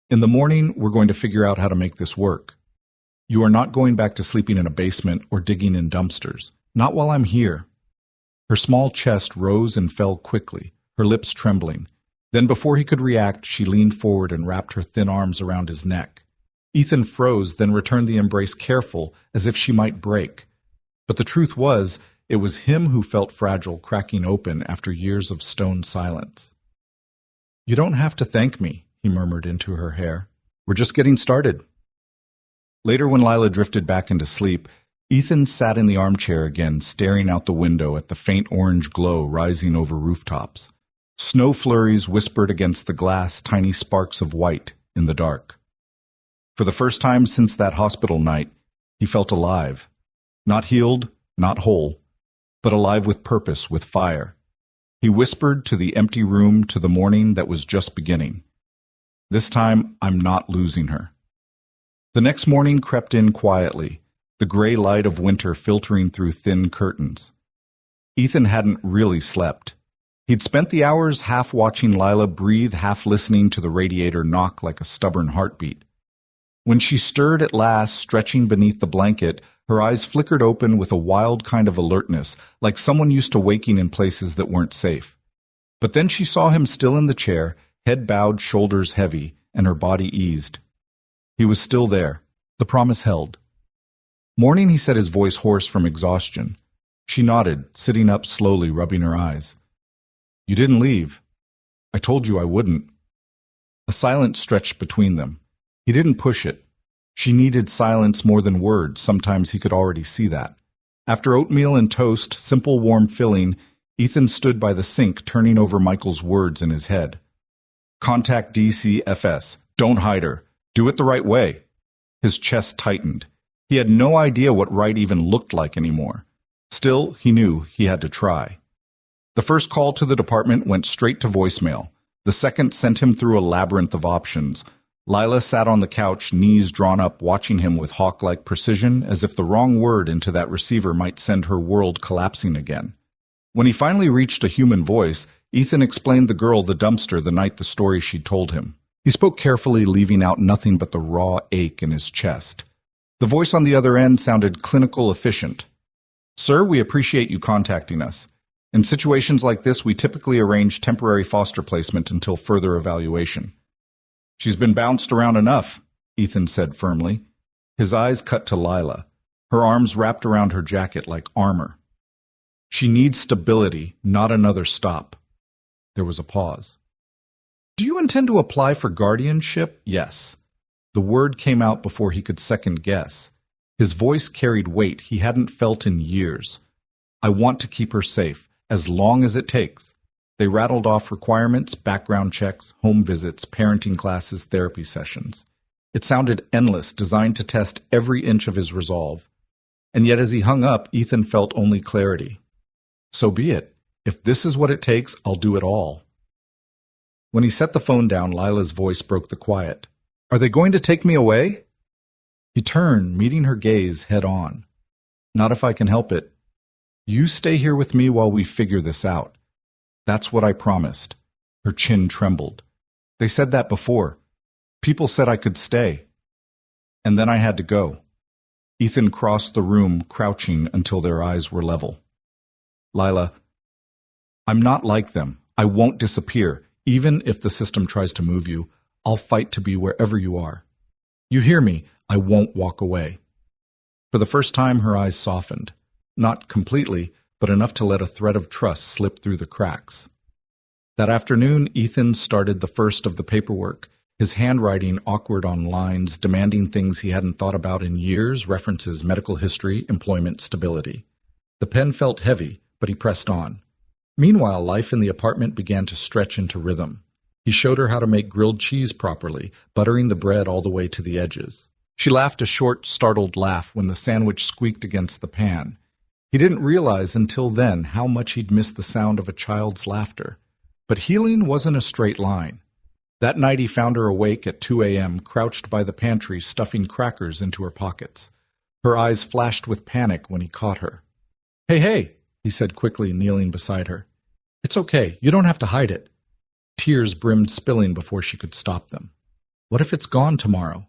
In the morning, we're going to figure out how to make this work. You are not going back to sleeping in a basement or digging in dumpsters. Not while I'm here. Her small chest rose and fell quickly, her lips trembling. Then before he could react, she leaned forward and wrapped her thin arms around his neck. Ethan froze, then returned the embrace careful, as if she might break. But the truth was, it was him who felt fragile, cracking open after years of stone silence. You don't have to thank me, he murmured into her hair. We're just getting started. Later, when Lila drifted back into sleep, Ethan sat in the armchair again, staring out the window at the faint orange glow rising over rooftops. Snow flurries whispered against the glass, tiny sparks of white in the dark. For the first time since that hospital night, he felt alive. Not healed, not whole, but alive with purpose, with fire. He whispered to the empty room, to the morning that was just beginning. This time, I'm not losing her. The next morning crept in quietly, the gray light of winter filtering through thin curtains. Ethan hadn't really slept. He'd spent the hours half watching Lila breathe, half listening to the radiator knock like a stubborn heartbeat. When she stirred at last, stretching beneath the blanket, her eyes flickered open with a wild kind of alertness, like someone used to waking in places that weren't safe. But then she saw him still in the chair, head bowed, shoulders heavy, and her body eased. He was still there. The promise held. Morning, he said, his voice hoarse from exhaustion. She nodded, sitting up slowly, rubbing her eyes. You didn't leave. I told you I wouldn't. A silence stretched between them. He didn't push it. She needed silence more than words. Sometimes he could already see that. After oatmeal and toast, simple warm filling, Ethan stood by the sink, turning over Michael's words in his head. Contact DCFS. Don't hide her. Do it the right way. His chest tightened. He had no idea what right even looked like anymore. Still, he knew he had to try. The first call to the department went straight to voicemail. The second sent him through a labyrinth of options. Lila sat on the couch, knees drawn up, watching him with hawk-like precision, as if the wrong word into that receiver might send her world collapsing again. When he finally reached a human voice, Ethan explained the girl the dumpster the night the story she'd told him. He spoke carefully, leaving out nothing but the raw ache in his chest. The voice on the other end sounded clinical, efficient. Sir, we appreciate you contacting us. In situations like this, we typically arrange temporary foster placement until further evaluation. She's been bounced around enough, Ethan said firmly. His eyes cut to Lila, her arms wrapped around her jacket like armor. She needs stability, not another stop. There was a pause. Do you intend to apply for guardianship? Yes. The word came out before he could second guess. His voice carried weight he hadn't felt in years. I want to keep her safe, as long as it takes. They rattled off requirements, background checks, home visits, parenting classes, therapy sessions. It sounded endless, designed to test every inch of his resolve. And yet as he hung up, Ethan felt only clarity. So be it. If this is what it takes, I'll do it all. When he set the phone down, Lila's voice broke the quiet. Are they going to take me away? He turned, meeting her gaze head on. Not if I can help it. You stay here with me while we figure this out. That's what I promised. Her chin trembled. They said that before. People said I could stay. And then I had to go. Ethan crossed the room, crouching until their eyes were level. Lila, I'm not like them. I won't disappear. Even if the system tries to move you, I'll fight to be wherever you are. You hear me, I won't walk away. For the first time, her eyes softened. Not completely, but enough to let a thread of trust slip through the cracks. That afternoon, Ethan started the first of the paperwork, his handwriting awkward on lines demanding things he hadn't thought about in years, references medical history, employment stability. The pen felt heavy, but he pressed on. Meanwhile, life in the apartment began to stretch into rhythm. He showed her how to make grilled cheese properly, buttering the bread all the way to the edges. She laughed a short, startled laugh when the sandwich squeaked against the pan. He didn't realize until then how much he'd missed the sound of a child's laughter. But healing wasn't a straight line. That night he found her awake at 2 a.m., crouched by the pantry, stuffing crackers into her pockets. Her eyes flashed with panic when he caught her. Hey, he said quickly, kneeling beside her. It's okay, you don't have to hide it. Tears brimmed spilling before she could stop them. What if it's gone tomorrow?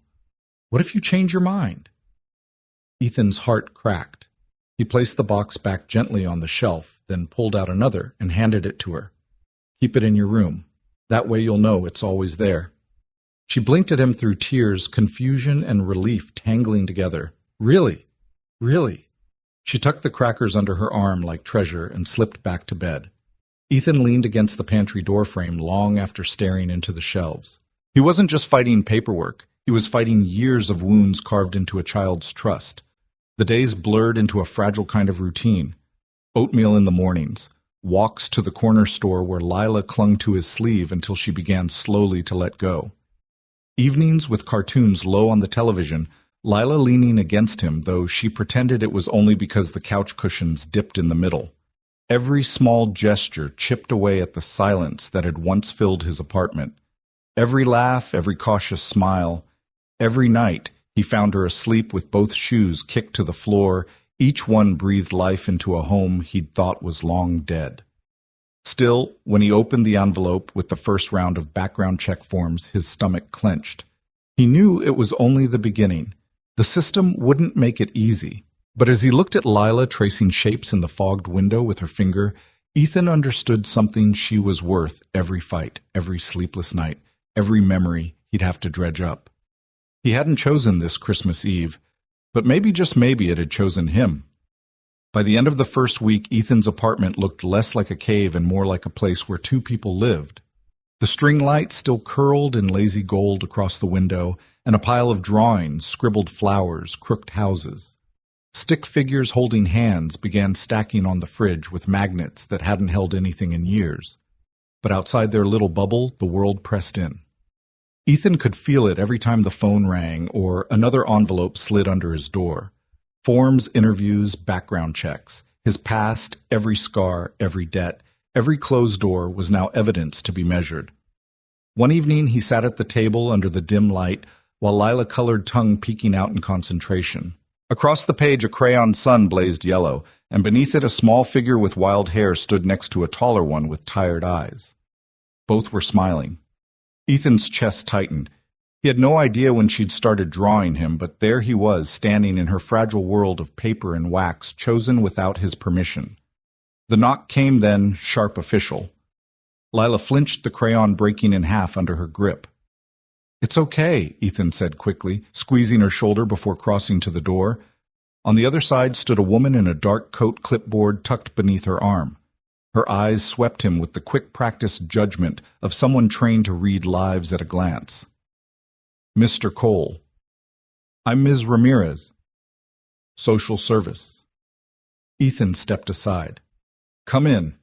What if you change your mind? Ethan's heart cracked. He placed the box back gently on the shelf, then pulled out another and handed it to her. Keep it in your room. That way you'll know it's always there. She blinked at him through tears, confusion and relief tangling together. Really? Really? She tucked the crackers under her arm like treasure and slipped back to bed. Ethan leaned against the pantry doorframe long after staring into the shelves. He wasn't just fighting paperwork. He was fighting years of wounds carved into a child's trust. The days blurred into a fragile kind of routine. Oatmeal in the mornings. Walks to the corner store where Lila clung to his sleeve until she began slowly to let go. Evenings with cartoons low on the television, Lila leaning against him, though she pretended it was only because the couch cushions dipped in the middle. Every small gesture chipped away at the silence that had once filled his apartment. Every laugh, every cautious smile. Every night, he found her asleep with both shoes kicked to the floor. Each one breathed life into a home he'd thought was long dead. Still, when he opened the envelope with the first round of background check forms, his stomach clenched. He knew it was only the beginning. The system wouldn't make it easy. But as he looked at Lila tracing shapes in the fogged window with her finger, Ethan understood something she was worth every fight, every sleepless night, every memory he'd have to dredge up. He hadn't chosen this Christmas Eve, but maybe, just maybe, it had chosen him. By the end of the first week, Ethan's apartment looked less like a cave and more like a place where two people lived. The string light still curled in lazy gold across the window, and a pile of drawings, scribbled flowers, crooked houses. Stick figures holding hands began stacking on the fridge with magnets that hadn't held anything in years. But outside their little bubble, the world pressed in. Ethan could feel it every time the phone rang or another envelope slid under his door. Forms, interviews, background checks. His past, every scar, every debt, every closed door was now evidence to be measured. One evening he sat at the table under the dim light while Lila-colored tongue peeking out in concentration. Across the page a crayon sun blazed yellow, and beneath it a small figure with wild hair stood next to a taller one with tired eyes. Both were smiling. Ethan's chest tightened. He had no idea when she'd started drawing him, but there he was, standing in her fragile world of paper and wax, chosen without his permission. The knock came then, sharp official. Lila flinched, the crayon breaking in half under her grip. It's okay, Ethan said quickly, squeezing her shoulder before crossing to the door. On the other side stood a woman in a dark coat, clipboard tucked beneath her arm. Her eyes swept him with the quick practiced judgment of someone trained to read lives at a glance. Mr. Cole. I'm Ms. Ramirez. Social service. Ethan stepped aside. Come in.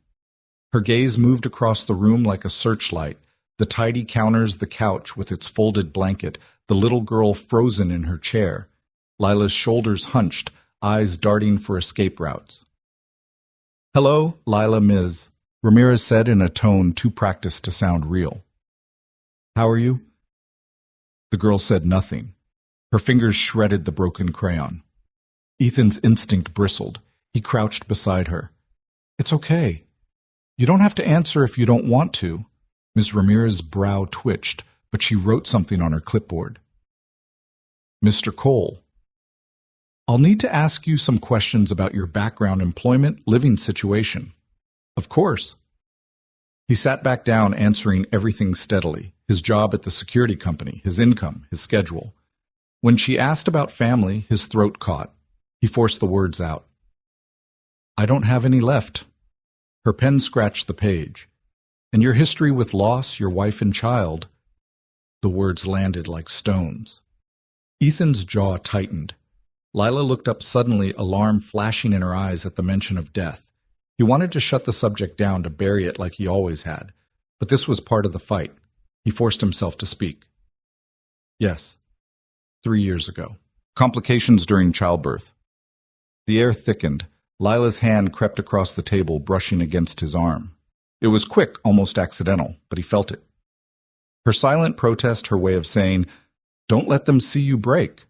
Her gaze moved across the room like a searchlight, the tidy counters, the couch with its folded blanket, the little girl frozen in her chair, Lila's shoulders hunched, eyes darting for escape routes. Hello, Lila, Ms. Ramirez said in a tone too practiced to sound real. How are you? The girl said nothing. Her fingers shredded the broken crayon. Ethan's instinct bristled. He crouched beside her. It's okay. You don't have to answer if you don't want to. Ms. Ramirez's brow twitched, but she wrote something on her clipboard. Mr. Cole. I'll need to ask you some questions about your background, employment, living situation. Of course. He sat back down, answering everything steadily: his job at the security company, his income, his schedule. When she asked about family, his throat caught. He forced the words out. "I don't have any left." Her pen scratched the page. "And your history with loss, your wife and child." The words landed like stones. Ethan's jaw tightened. Lila looked up suddenly, alarm flashing in her eyes at the mention of death. He wanted to shut the subject down, to bury it like he always had, but this was part of the fight. He forced himself to speak. "Yes, 3 years ago. Complications during childbirth." The air thickened. Lila's hand crept across the table, brushing against his arm. It was quick, almost accidental, but he felt it. Her silent protest, her way of saying, "Don't let them see you break.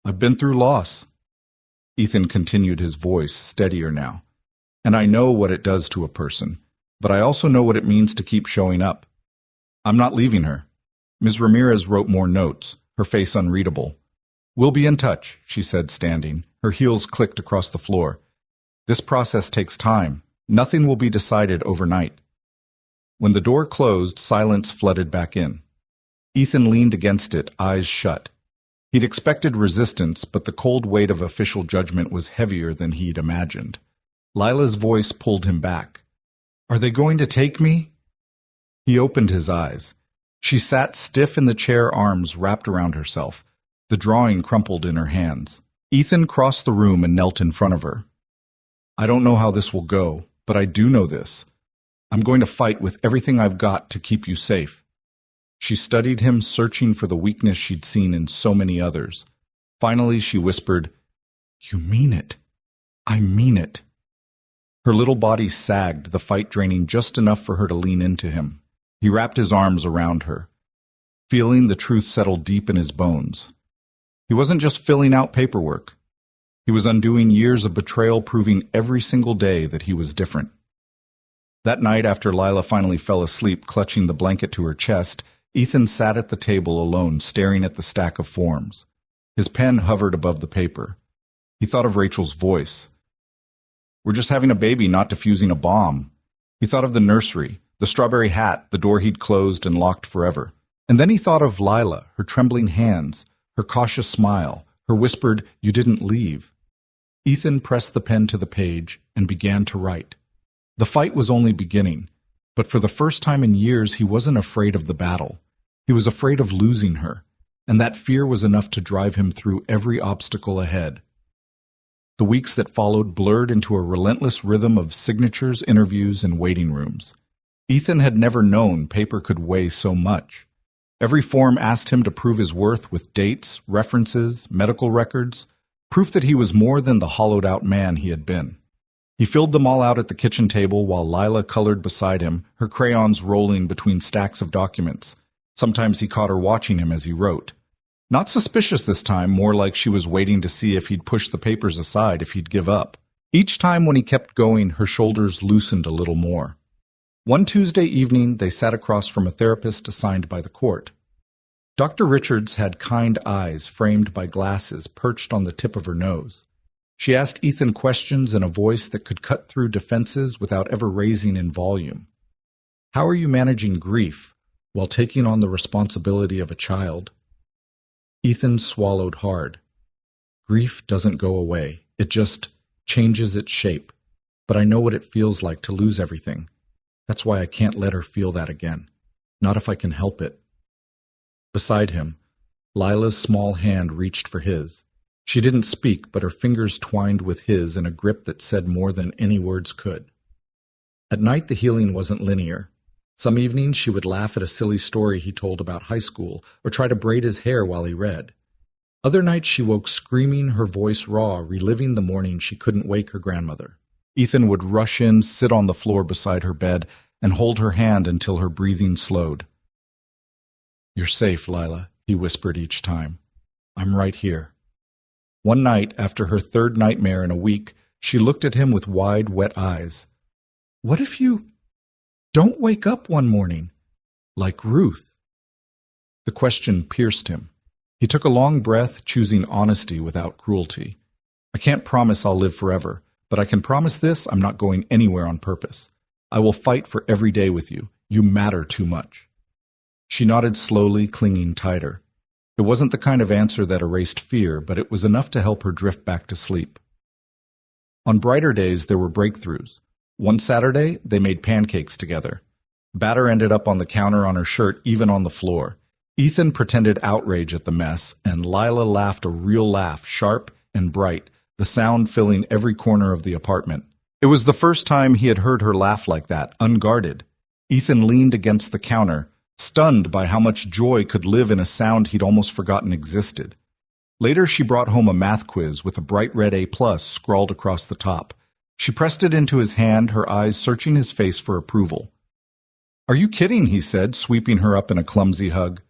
I've been through loss." Ethan continued, his voice steadier now. "And I know what it does to a person, but I also know what it means to keep showing up. I'm not leaving her." Ms. Ramirez wrote more notes, her face unreadable. "We'll be in touch," she said, standing. Her heels clicked across the floor. "This process takes time. Nothing will be decided overnight." When the door closed, silence flooded back in. Ethan leaned against it, eyes shut. He'd expected resistance, but the cold weight of official judgment was heavier than he'd imagined. Lila's voice pulled him back. "Are they going to take me?" He opened his eyes. She sat stiff in the chair, arms wrapped around herself. The drawing crumpled in her hands. Ethan crossed the room and knelt in front of her. "I don't know how this will go, but I do know this. I'm going to fight with everything I've got to keep you safe." She studied him, searching for the weakness she'd seen in so many others. Finally, she whispered, "You mean it. I mean it." Her little body sagged, the fight draining just enough for her to lean into him. He wrapped his arms around her. Feeling the truth settle deep in his bones. He wasn't just filling out paperwork. He was undoing years of betrayal, proving every single day that he was different. That night, after Lila finally fell asleep, clutching the blanket to her chest, Ethan sat at the table alone, staring at the stack of forms. His pen hovered above the paper. He thought of Rachel's voice. "We're just having a baby, not defusing a bomb." He thought of the nursery, the strawberry hat, the door he'd closed and locked forever. And then he thought of Lila, her trembling hands, her cautious smile, her whispered, "You didn't leave." Ethan pressed the pen to the page and began to write. The fight was only beginning, but for the first time in years he wasn't afraid of the battle. He was afraid of losing her, and that fear was enough to drive him through every obstacle ahead. The weeks that followed blurred into a relentless rhythm of signatures, interviews, and waiting rooms. Ethan had never known paper could weigh so much. Every form asked him to prove his worth with dates, references, medical records, proof that he was more than the hollowed-out man he had been. He filled them all out at the kitchen table while Lila colored beside him, her crayons rolling between stacks of documents. Sometimes he caught her watching him as he wrote. Not suspicious this time, more like she was waiting to see if he'd push the papers aside, if he'd give up. Each time when he kept going, her shoulders loosened a little more. One Tuesday evening, they sat across from a therapist assigned by the court. Dr. Richards had kind eyes framed by glasses perched on the tip of her nose. She asked Ethan questions in a voice that could cut through defenses without ever raising in volume. "How are you managing grief while taking on the responsibility of a child?" Ethan swallowed hard. "Grief doesn't go away. It just changes its shape. But I know what it feels like to lose everything. That's why I can't let her feel that again. Not if I can help it." Beside him, Lila's small hand reached for his. She didn't speak, but her fingers twined with his in a grip that said more than any words could. At night, the healing wasn't linear. Some evenings, she would laugh at a silly story he told about high school, or try to braid his hair while he read. Other nights, she woke screaming, her voice raw, reliving the morning she couldn't wake her grandmother. Ethan would rush in, sit on the floor beside her bed, and hold her hand until her breathing slowed. "You're safe, Lila," he whispered each time. "I'm right here." One night, after her third nightmare in a week, she looked at him with wide, wet eyes. "What if you don't wake up one morning, like Ruth?" The question pierced him. He took a long breath, choosing honesty without cruelty. "I can't promise I'll live forever, but I can promise this: I'm not going anywhere on purpose. I will fight for every day with you. You matter too much." She nodded slowly, clinging tighter. It wasn't the kind of answer that erased fear, but it was enough to help her drift back to sleep. On brighter days, there were breakthroughs. One Saturday, they made pancakes together. Batter ended up on the counter on her shirt, even on the floor. Ethan pretended outrage at the mess, and Lila laughed a real laugh, sharp and bright, the sound filling every corner of the apartment. It was the first time he had heard her laugh like that, unguarded. Ethan leaned against the counter, stunned by how much joy could live in a sound he'd almost forgotten existed. Later, she brought home a math quiz with a bright red A+ scrawled across the top. She pressed it into his hand, her eyes searching his face for approval. "Are you kidding?" he said, sweeping her up in a clumsy hug.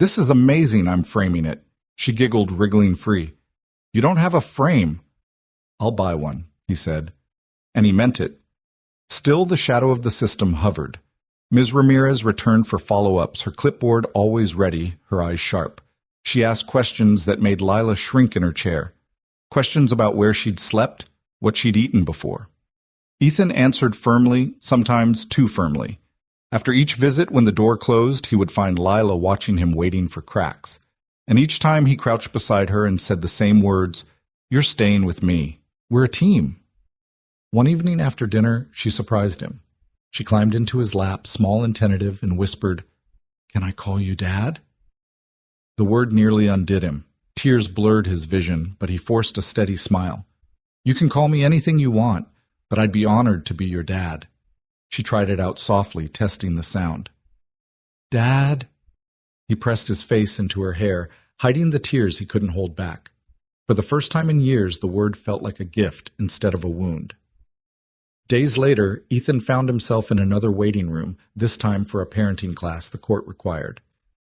"This is amazing, I'm framing it." She giggled, wriggling free. "You don't have a frame." "I'll buy one," he said. And he meant it. Still, the shadow of the system hovered. Ms. Ramirez returned for follow-ups, her clipboard always ready, her eyes sharp. She asked questions that made Lila shrink in her chair. Questions about where she'd slept, what she'd eaten before. Ethan answered firmly, sometimes too firmly. After each visit, when the door closed, he would find Lila watching him, waiting for cracks. And each time he crouched beside her and said the same words, "You're staying with me. We're a team." One evening after dinner, she surprised him. She climbed into his lap, small and tentative, and whispered, "Can I call you Dad?" The word nearly undid him. Tears blurred his vision, but he forced a steady smile. "You can call me anything you want, but I'd be honored to be your dad." She tried it out softly, testing the sound. "Dad?" He pressed his face into her hair, hiding the tears he couldn't hold back. For the first time in years, the word felt like a gift instead of a wound. Days later, Ethan found himself in another waiting room, this time for a parenting class the court required.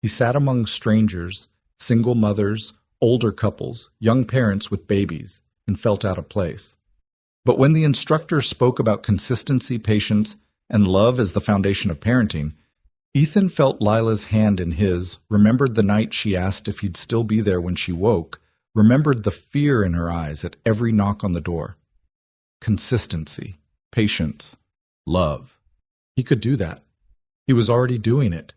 He sat among strangers, single mothers, older couples, young parents with babies, and felt out of place. But when the instructor spoke about consistency, patience, and love as the foundation of parenting, Ethan felt Lila's hand in his, remembered the night she asked if he'd still be there when she woke, remembered the fear in her eyes at every knock on the door. Consistency, patience, love. He could do that. He was already doing it.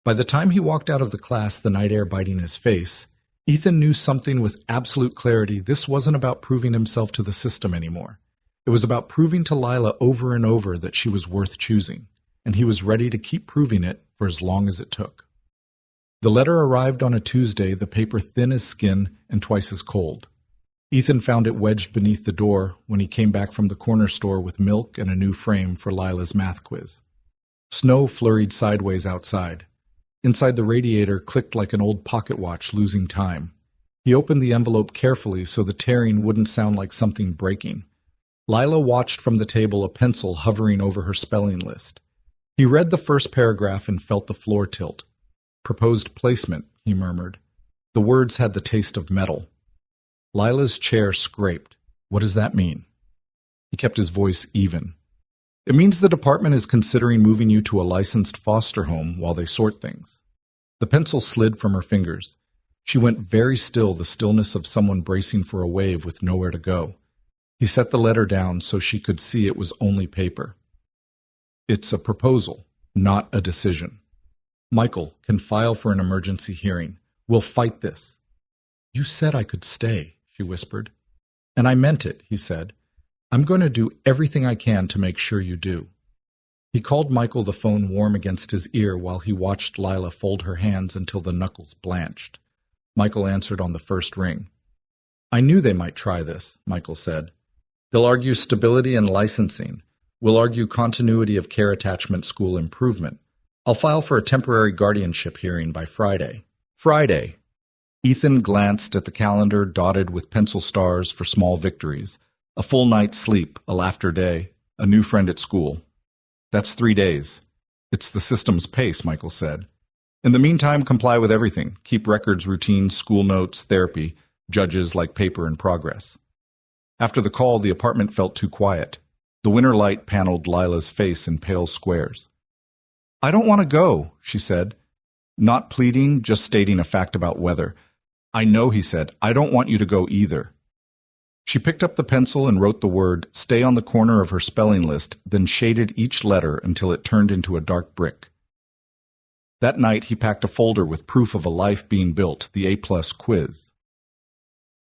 By the time he walked out of the class, the night air biting his face, Ethan knew something with absolute clarity. This wasn't about proving himself to the system anymore. It was about proving to Lila over and over that she was worth choosing, and he was ready to keep proving it for as long as it took. The letter arrived on a Tuesday, the paper thin as skin and twice as cold. Ethan found it wedged beneath the door when he came back from the corner store with milk and a new frame for Lila's math quiz. Snow flurried sideways outside. Inside the radiator clicked like an old pocket watch losing time. He opened the envelope carefully so the tearing wouldn't sound like something breaking. Lila watched from the table, a pencil hovering over her spelling list. He read the first paragraph and felt the floor tilt. "Proposed placement," he murmured. The words had the taste of metal. Lila's chair scraped. "What does that mean?" He kept his voice even. "It means the department is considering moving you to a licensed foster home while they sort things." The pencil slid from her fingers. She went very still, the stillness of someone bracing for a wave with nowhere to go. He set the letter down so she could see it was only paper. "It's a proposal, not a decision. Michael can file for an emergency hearing. We'll fight this." "You said I could stay," she whispered. "And I meant it," he said. "I'm going to do everything I can to make sure you do." He called Michael, the phone warm against his ear, while he watched Lila fold her hands until the knuckles blanched. Michael answered on the first ring. "I knew they might try this," Michael said. "They'll argue stability and licensing. We'll argue continuity of care attachment school improvement. I'll file for a temporary guardianship hearing by Friday." Friday. Ethan glanced at the calendar dotted with pencil stars for small victories. A full night's sleep, a laughter day, a new friend at school. "That's 3 days. It's the system's pace," Michael said. "In the meantime, comply with everything. Keep records, routines, school notes, therapy. Judges like paper in progress." After the call, the apartment felt too quiet. The winter light paneled Lila's face in pale squares. "I don't want to go," she said. Not pleading, just stating a fact about weather. "I know," he said. "I don't want you to go either." She picked up the pencil and wrote the word "stay" on the corner of her spelling list, then shaded each letter until it turned into a dark brick. That night he packed a folder with proof of a life being built, the A+ quiz.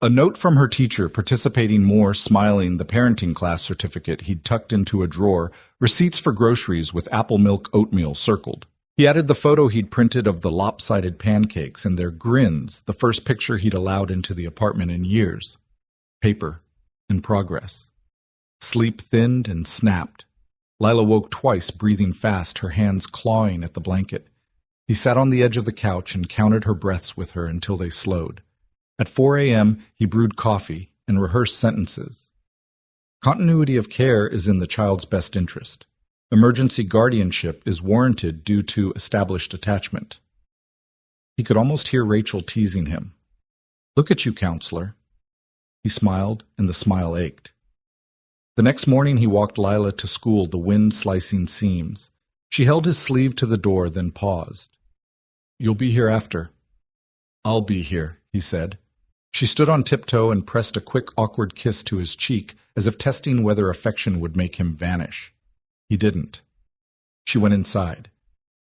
A note from her teacher, participating more, smiling, the parenting class certificate he'd tucked into a drawer, receipts for groceries with apple milk oatmeal circled. He added the photo he'd printed of the lopsided pancakes and their grins, the first picture he'd allowed into the apartment in years. Paper. In progress. Sleep thinned and snapped. Lila woke twice, breathing fast, her hands clawing at the blanket. He sat on the edge of the couch and counted her breaths with her until they slowed. At 4 a.m., he brewed coffee and rehearsed sentences. Continuity of care is in the child's best interest. Emergency guardianship is warranted due to established attachment. He could almost hear Rachel teasing him. "Look at you, counselor." He smiled, and the smile ached. The next morning he walked Lila to school, the wind slicing seams. She held his sleeve to the door, then paused. "You'll be here after." "I'll be here," he said. She stood on tiptoe and pressed a quick, awkward kiss to his cheek, as if testing whether affection would make him vanish. He didn't. She went inside.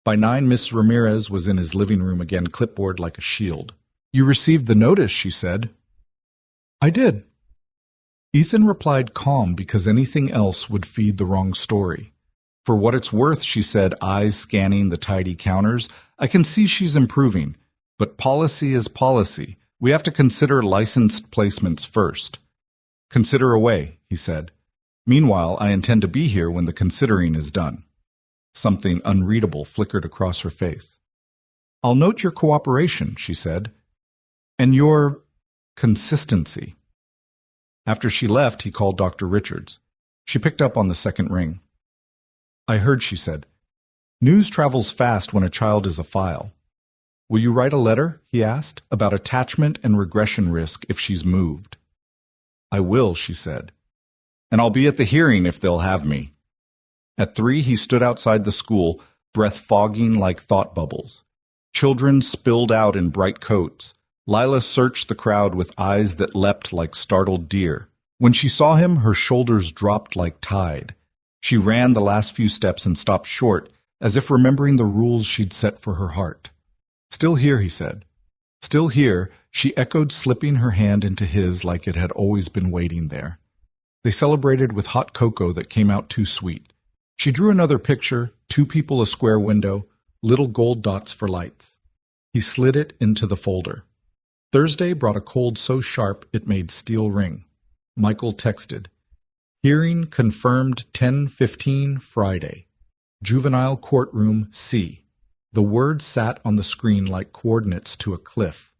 By 9, Miss Ramirez was in his living room again, clipboard like a shield. "You received the notice," she said. "I did." Ethan replied calm because anything else would feed the wrong story. "For what it's worth," she said, eyes scanning the tidy counters, "I can see she's improving. But policy is policy. We have to consider licensed placements first." "Consider away," he said. "Meanwhile, I intend to be here when the considering is done." Something unreadable flickered across her face. "I'll note your cooperation," she said. "And your consistency." After she left, he called Dr. Richards. She picked up on the second ring. "I heard," she said. "News travels fast when a child is a file." "Will you write a letter," he asked, "about attachment and regression risk if she's moved?" "I will," she said. "And I'll be at the hearing if they'll have me." At 3, he stood outside the school, breath fogging like thought bubbles. Children spilled out in bright coats. Lila searched the crowd with eyes that leapt like startled deer. When she saw him, her shoulders dropped like tide. She ran the last few steps and stopped short, as if remembering the rules she'd set for her heart. "Still here," he said. "Still here," she echoed, slipping her hand into his like it had always been waiting there. They celebrated with hot cocoa that came out too sweet. She drew another picture, 2 people, a square window, little gold dots for lights. He slid it into the folder. Thursday brought a cold so sharp it made steel ring. Michael texted, "Hearing confirmed 10:15 Friday. Juvenile courtroom C." The words sat on the screen like coordinates to a cliff.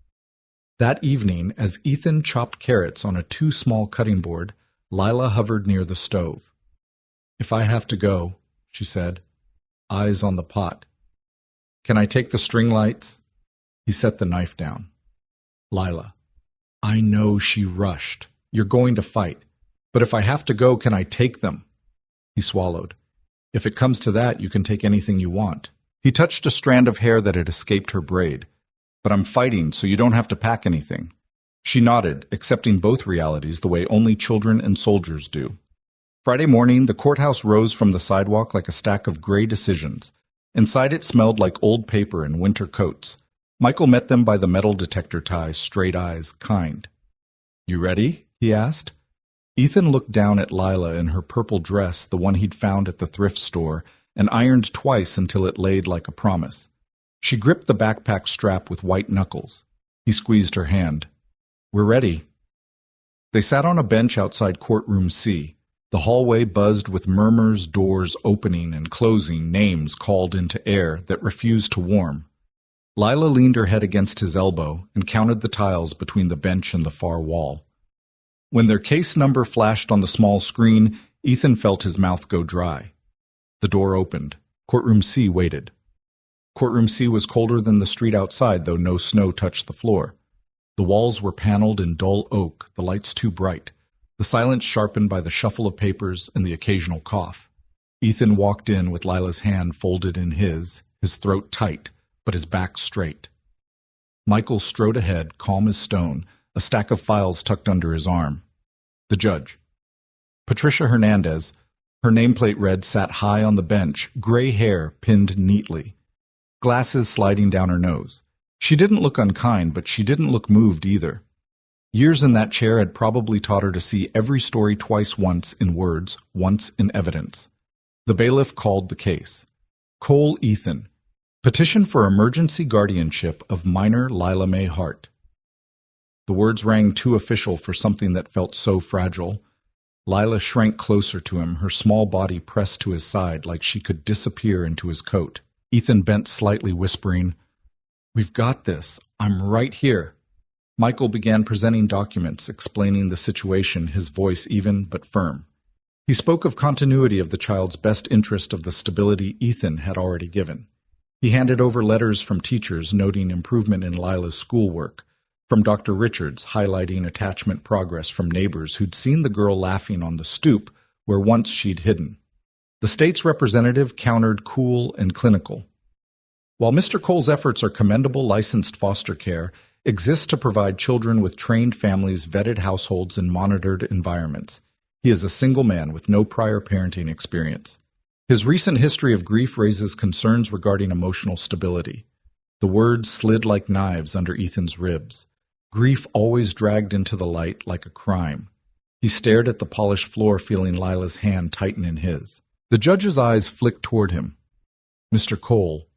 That evening, as Ethan chopped carrots on a too small cutting board, Lila hovered near the stove. "If I have to go," she said, eyes on the pot. "Can I take the string lights?" He set the knife down. "Lila, I know," she rushed. "You're going to fight. But if I have to go, can I take them?" He swallowed. "If it comes to that, you can take anything you want." He touched a strand of hair that had escaped her braid. "But I'm fighting, so you don't have to pack anything." She nodded, accepting both realities the way only children and soldiers do. Friday morning, the courthouse rose from the sidewalk like a stack of gray decisions. Inside it smelled like old paper and winter coats. Michael met them by the metal detector tie, straight eyes, kind. "You ready?" he asked. Ethan looked down at Lila in her purple dress, the one he'd found at the thrift store, and ironed twice until it laid like a promise. She gripped the backpack strap with white knuckles. He squeezed her hand. "We're ready." They sat on a bench outside courtroom C. The hallway buzzed with murmurs, doors opening and closing, names called into air that refused to warm. Lila leaned her head against his elbow and counted the tiles between the bench and the far wall. When their case number flashed on the small screen, Ethan felt his mouth go dry. The door opened. Courtroom C waited. Courtroom C was colder than the street outside, though no snow touched the floor. The walls were paneled in dull oak, the lights too bright, the silence sharpened by the shuffle of papers and the occasional cough. Ethan walked in with Lila's hand folded in his throat tight, but his back straight. Michael strode ahead, calm as stone, a stack of files tucked under his arm. The judge. Patricia Hernandez, her nameplate read, sat high on the bench, gray hair pinned neatly, glasses sliding down her nose. She didn't look unkind, but she didn't look moved either. Years in that chair had probably taught her to see every story twice, once in words, once in evidence. The bailiff called the case. Cole Ethan. Petition for emergency guardianship of minor Lila Mae Hart. The words rang too official for something that felt so fragile. Lila shrank closer to him, her small body pressed to his side like she could disappear into his coat. Ethan bent slightly, whispering, "We've got this. I'm right here." Michael began presenting documents, explaining the situation, his voice even but firm. He spoke of continuity of the child's best interest, of the stability Ethan had already given. He handed over letters from teachers noting improvement in Lila's schoolwork, from Dr. Richards highlighting attachment progress from neighbors who'd seen the girl laughing on the stoop where once she'd hidden. The state's representative countered cool and clinical. While Mr. Cole's efforts are commendable, licensed foster care exists to provide children with trained families, vetted households, and monitored environments. He is a single man with no prior parenting experience. His recent history of grief raises concerns regarding emotional stability. The words slid like knives under Ethan's ribs. Grief always dragged into the light like a crime. He stared at the polished floor, feeling Lila's hand tighten in his. The judge's eyes flicked toward him. "Mr. Cole,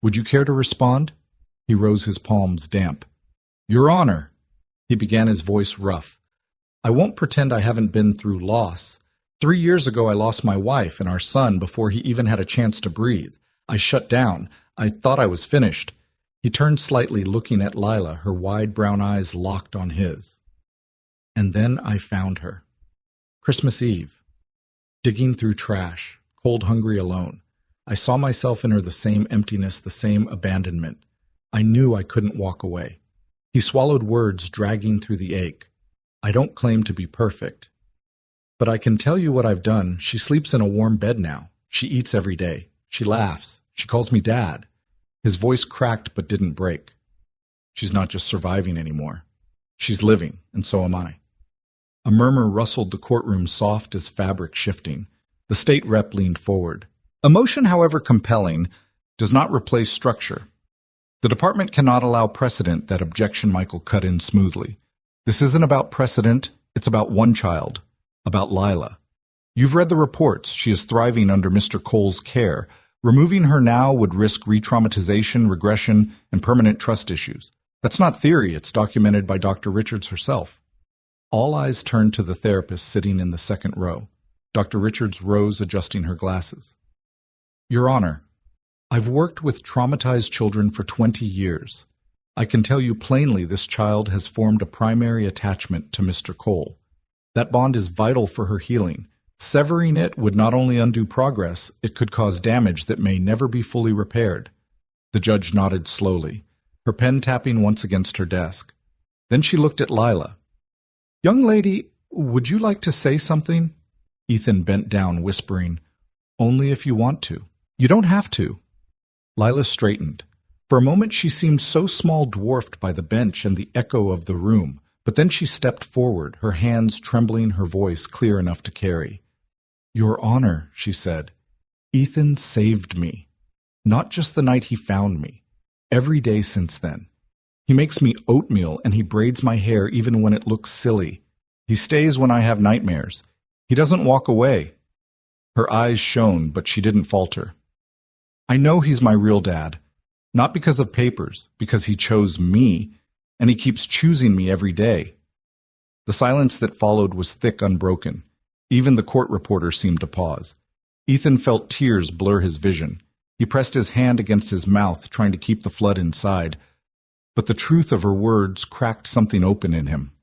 would you care to respond?" He rose, his palms damp. "Your Honor," he began, his voice rough. "I won't pretend I haven't been through loss. 3 years ago I lost my wife and our son before he even had a chance to breathe. I shut down. I thought I was finished." He turned slightly, looking at Lila, her wide brown eyes locked on his. "And then I found her. Christmas Eve. Digging through trash, cold, hungry, alone. I saw myself in her, the same emptiness, the same abandonment. I knew I couldn't walk away." He swallowed words, dragging through the ache. "I don't claim to be perfect. But I can tell you what I've done. She sleeps in a warm bed now. She eats every day. She laughs. She calls me Dad." His voice cracked but didn't break. "She's not just surviving anymore. She's living, and so am I." A murmur rustled the courtroom, soft as fabric shifting. The state rep leaned forward. "Emotion, however compelling, does not replace structure. The department cannot allow precedent." That objection Michael cut in smoothly. "This isn't about precedent. It's about one child. About Lila. You've read the reports. She is thriving under Mr. Cole's care. Removing her now would risk re-traumatization, regression, and permanent trust issues. That's not theory. It's documented by Dr. Richards herself." All eyes turned to the therapist sitting in the second row. Dr. Richards rose, adjusting her glasses. "Your Honor, I've worked with traumatized children for 20 years. I can tell you plainly this child has formed a primary attachment to Mr. Cole. That bond is vital for her healing. Severing it would not only undo progress, it could cause damage that may never be fully repaired." The judge nodded slowly, her pen tapping once against her desk. Then she looked at Lila. "Young lady, would you like to say something?" Ethan bent down, whispering, "Only if you want to. You don't have to." Lila straightened. For a moment she seemed so small, dwarfed by the bench and the echo of the room, but then she stepped forward, her hands trembling, her voice clear enough to carry. "Your Honor," she said, "Ethan saved me. Not just the night he found me. Every day since then. He makes me oatmeal and he braids my hair even when it looks silly. He stays when I have nightmares. He doesn't walk away." Her eyes shone, but she didn't falter. "I know he's my real dad. Not because of papers, because he chose me, and he keeps choosing me every day." The silence that followed was thick, unbroken. Even the court reporter seemed to pause. Ethan felt tears blur his vision. He pressed his hand against his mouth, trying to keep the flood inside. But the truth of her words cracked something open in him.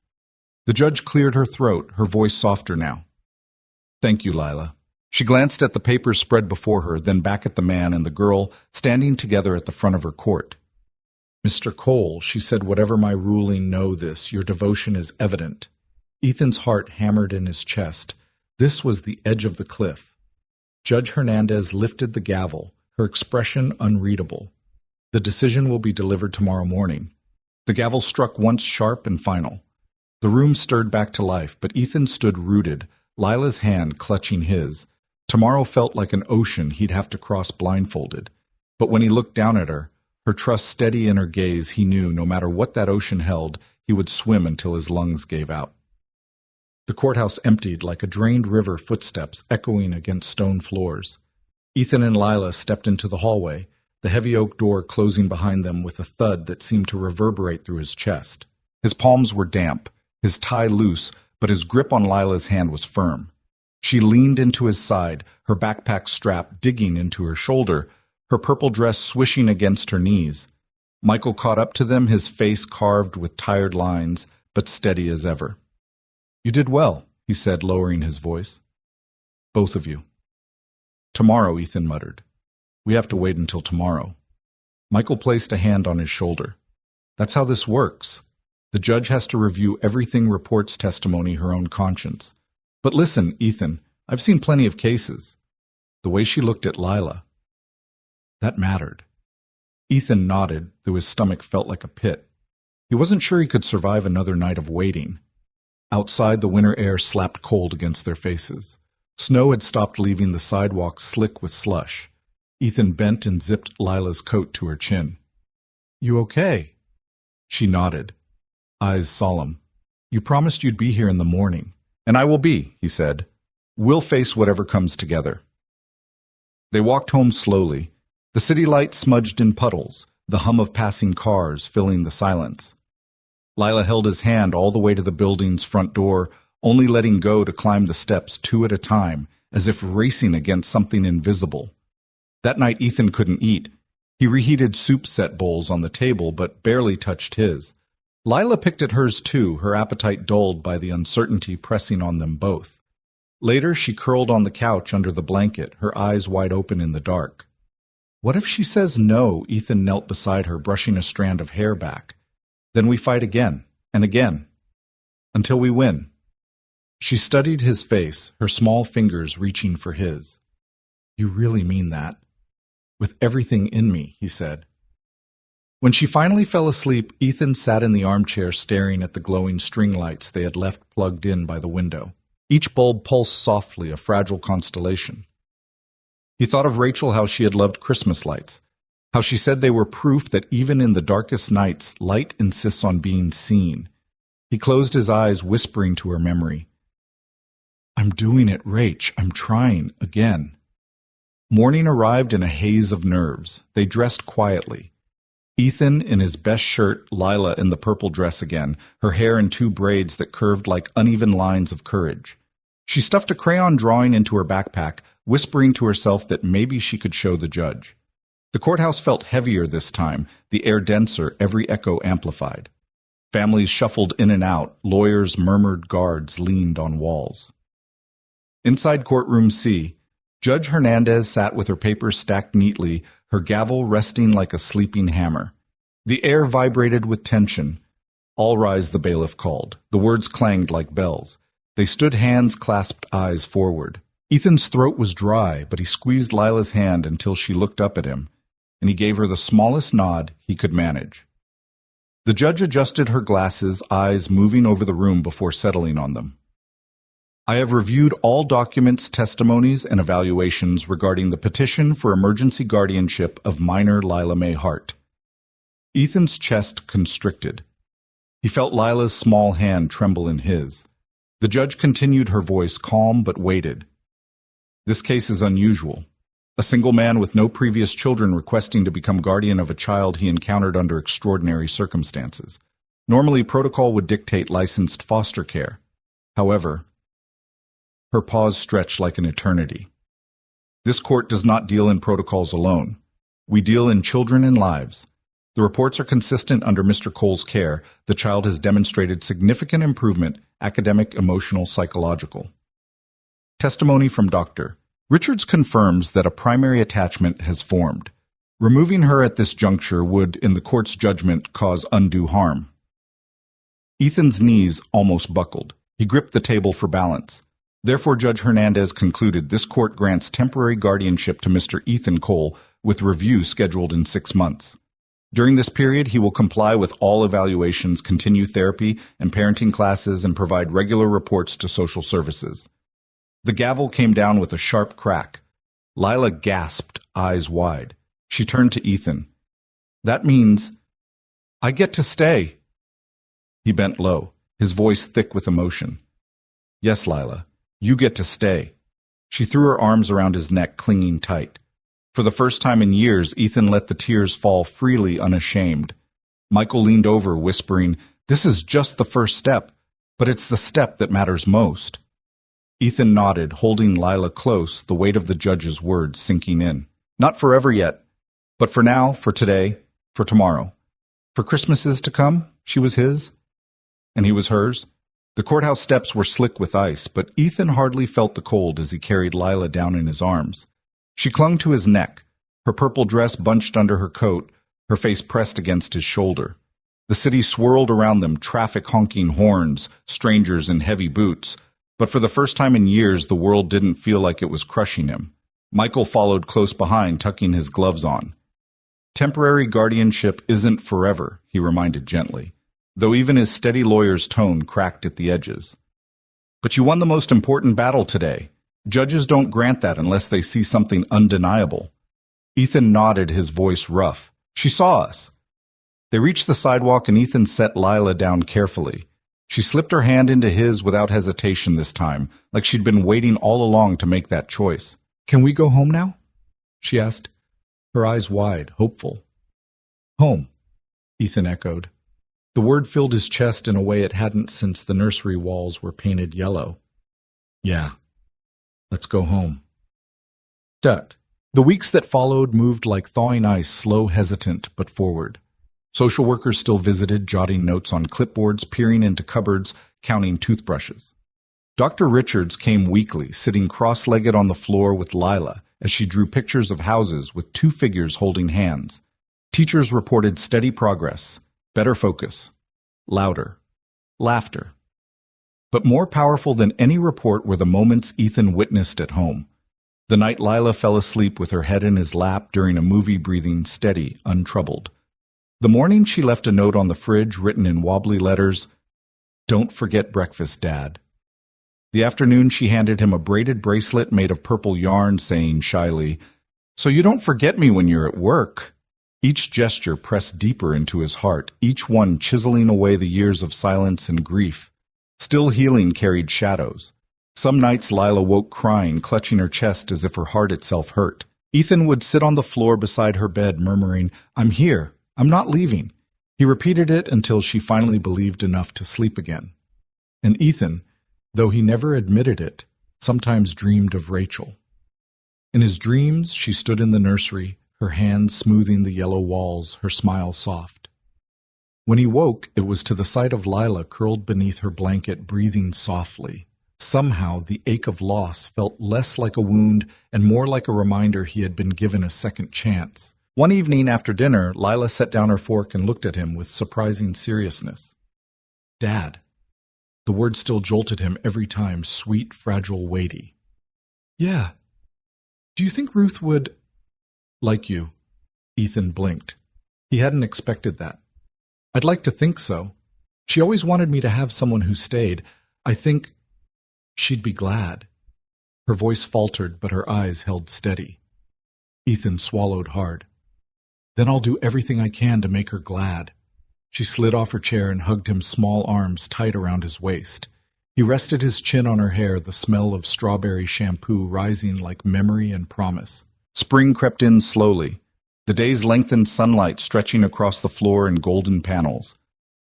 The judge cleared her throat, her voice softer now. "Thank you, Lila." She glanced at the papers spread before her, then back at the man and the girl standing together at the front of her court. "Mr. Cole," she said, "whatever my ruling, know this. Your devotion is evident." Ethan's heart hammered in his chest. This was the edge of the cliff. Judge Hernandez lifted the gavel, her expression unreadable. "The decision will be delivered tomorrow morning." The gavel struck once, sharp and final. The room stirred back to life, but Ethan stood rooted, Lila's hand clutching his. Tomorrow felt like an ocean he'd have to cross blindfolded. But when he looked down at her, her trust steady in her gaze, he knew no matter what that ocean held, he would swim until his lungs gave out. The courthouse emptied like a drained river, footsteps echoing against stone floors. Ethan and Lila stepped into the hallway, the heavy oak door closing behind them with a thud that seemed to reverberate through his chest. His palms were damp, his tie loose, but his grip on Lila's hand was firm. She leaned into his side, her backpack strap digging into her shoulder, her purple dress swishing against her knees. Michael caught up to them, his face carved with tired lines, but steady as ever. "You did well," he said, lowering his voice. "Both of you." "Tomorrow," Ethan muttered. "We have to wait until tomorrow." Michael placed a hand on his shoulder. "That's how this works. The judge has to review everything, reports testimony, her own conscience. But listen, Ethan, I've seen plenty of cases." The way she looked at Lila. That mattered. Ethan nodded, though his stomach felt like a pit. He wasn't sure he could survive another night of waiting. Outside, the winter air slapped cold against their faces. Snow had stopped, leaving the sidewalks slick with slush. Ethan bent and zipped Lila's coat to her chin. "You okay?" She nodded, eyes solemn. "You promised you'd be here in the morning." "And I will be," he said. "We'll face whatever comes together." They walked home slowly. The city lights smudged in puddles, the hum of passing cars filling the silence. Lila held his hand all the way to the building's front door, only letting go to climb the steps 2 at a time, as if racing against something invisible. That night Ethan couldn't eat. He reheated soup set bowls on the table, but barely touched his. Lila picked at hers too, her appetite dulled by the uncertainty pressing on them both. Later she curled on the couch under the blanket, her eyes wide open in the dark. What if she says no? Ethan knelt beside her, brushing a strand of hair back. Then we fight again, and again, until we win. She studied his face, her small fingers reaching for his. "You really mean that?" "With everything in me," he said. When she finally fell asleep, Ethan sat in the armchair staring at the glowing string lights they had left plugged in by the window. Each bulb pulsed softly, a fragile constellation. He thought of Rachel, how she had loved Christmas lights, how she said they were proof that even in the darkest nights, light insists on being seen. He closed his eyes, whispering to her memory, "I'm doing it, Rach. I'm trying again." Morning arrived in a haze of nerves. They dressed quietly. Ethan in his best shirt, Lila in the purple dress again, her hair in 2 braids that curved like uneven lines of courage. She stuffed a crayon drawing into her backpack, whispering to herself that maybe she could show the judge. The courthouse felt heavier this time, the air denser, every echo amplified. Families shuffled in and out, lawyers murmured, guards leaned on walls. Inside courtroom C, Judge Hernandez sat with her papers stacked neatly, her gavel resting like a sleeping hammer. The air vibrated with tension. "All rise," the bailiff called. The words clanged like bells. They stood, hands clasped, eyes forward. Ethan's throat was dry, but he squeezed Lila's hand until she looked up at him, and he gave her the smallest nod he could manage. The judge adjusted her glasses, eyes moving over the room before settling on them. "I have reviewed all documents, testimonies, and evaluations regarding the petition for emergency guardianship of minor Lila Mae Hart." Ethan's chest constricted. He felt Lila's small hand tremble in his. The judge continued, her voice calm but weighted. "This case is unusual. A single man with no previous children requesting to become guardian of a child he encountered under extraordinary circumstances. Normally, protocol would dictate licensed foster care. However," her pause stretched like an eternity, "this court does not deal in protocols alone. We deal in children and lives. The reports are consistent under Mr. Cole's care. The child has demonstrated significant improvement, academic, emotional, psychological." Testimony from Dr. Richards confirms that a primary attachment has formed. Removing her at this juncture would, in the court's judgment, cause undue harm. Ethan's knees almost buckled. He gripped the table for balance. Therefore, Judge Hernandez concluded this court grants temporary guardianship to Mr. Ethan Cole, with review scheduled in 6 months. During this period, he will comply with all evaluations, continue therapy and parenting classes, and provide regular reports to social services. The gavel came down with a sharp crack. Lila gasped, eyes wide. She turned to Ethan. That means, I get to stay. He bent low, his voice thick with emotion. Yes, Lila, you get to stay. She threw her arms around his neck, clinging tight. For the first time in years, Ethan let the tears fall freely, unashamed. Michael leaned over, whispering, This is just the first step, but it's the step that matters most. Ethan nodded, holding Lila close, the weight of the judge's words sinking in. Not forever yet, but for now, for today, for tomorrow. For Christmases to come, she was his, and he was hers. The courthouse steps were slick with ice, but Ethan hardly felt the cold as he carried Lila down in his arms. She clung to his neck, her purple dress bunched under her coat, her face pressed against his shoulder. The city swirled around them, traffic honking horns, strangers in heavy boots. But for the first time in years, the world didn't feel like it was crushing him. Michael followed close behind, tucking his gloves on. Temporary guardianship isn't forever, he reminded gently, though even his steady lawyer's tone cracked at the edges. But you won the most important battle today. Judges don't grant that unless they see something undeniable. Ethan nodded, his voice rough. She saw us. They reached the sidewalk and Ethan set Lila down carefully. She slipped her hand into his without hesitation this time, like she'd been waiting all along to make that choice. Can we go home now? She asked, her eyes wide, hopeful. Home, Ethan echoed. The word filled his chest in a way it hadn't since the nursery walls were painted yellow. Yeah. Let's go home. Dut. The weeks that followed moved like thawing ice, slow, hesitant, but forward. Social workers still visited, jotting notes on clipboards, peering into cupboards, counting toothbrushes. Dr. Richards came weekly, sitting cross-legged on the floor with Lila as she drew pictures of houses with two figures holding hands. Teachers reported steady progress, better focus, louder, laughter. But more powerful than any report were the moments Ethan witnessed at home. The night Lila fell asleep with her head in his lap during a movie, breathing steady, untroubled. The morning she left a note on the fridge written in wobbly letters, Don't forget breakfast, Dad. The afternoon she handed him a braided bracelet made of purple yarn, saying shyly, So you don't forget me when you're at work. Each gesture pressed deeper into his heart, each one chiseling away the years of silence and grief. Still healing carried shadows. Some nights Lila woke crying, clutching her chest as if her heart itself hurt. Ethan would sit on the floor beside her bed, murmuring, I'm here. I'm not leaving. He repeated it until she finally believed enough to sleep again. And Ethan, though he never admitted it, sometimes dreamed of Rachel. In his dreams, she stood in the nursery, her hands smoothing the yellow walls, her smile soft. When he woke, it was to the sight of Lila curled beneath her blanket, breathing softly. Somehow, the ache of loss felt less like a wound and more like a reminder he had been given a second chance. One evening after dinner, Lila set down her fork and looked at him with surprising seriousness. Dad. The word still jolted him every time, sweet, fragile, weighty. Yeah. Do you think Ruth would... like you? Ethan blinked. He hadn't expected that. I'd like to think so. She always wanted me to have someone who stayed. I think she'd be glad. Her voice faltered, but her eyes held steady. Ethan swallowed hard. Then I'll do everything I can to make her glad. She slid off her chair and hugged him, small arms tight around his waist. He rested his chin on her hair, the smell of strawberry shampoo rising like memory and promise. Spring crept in slowly, the day's lengthened sunlight stretching across the floor in golden panels.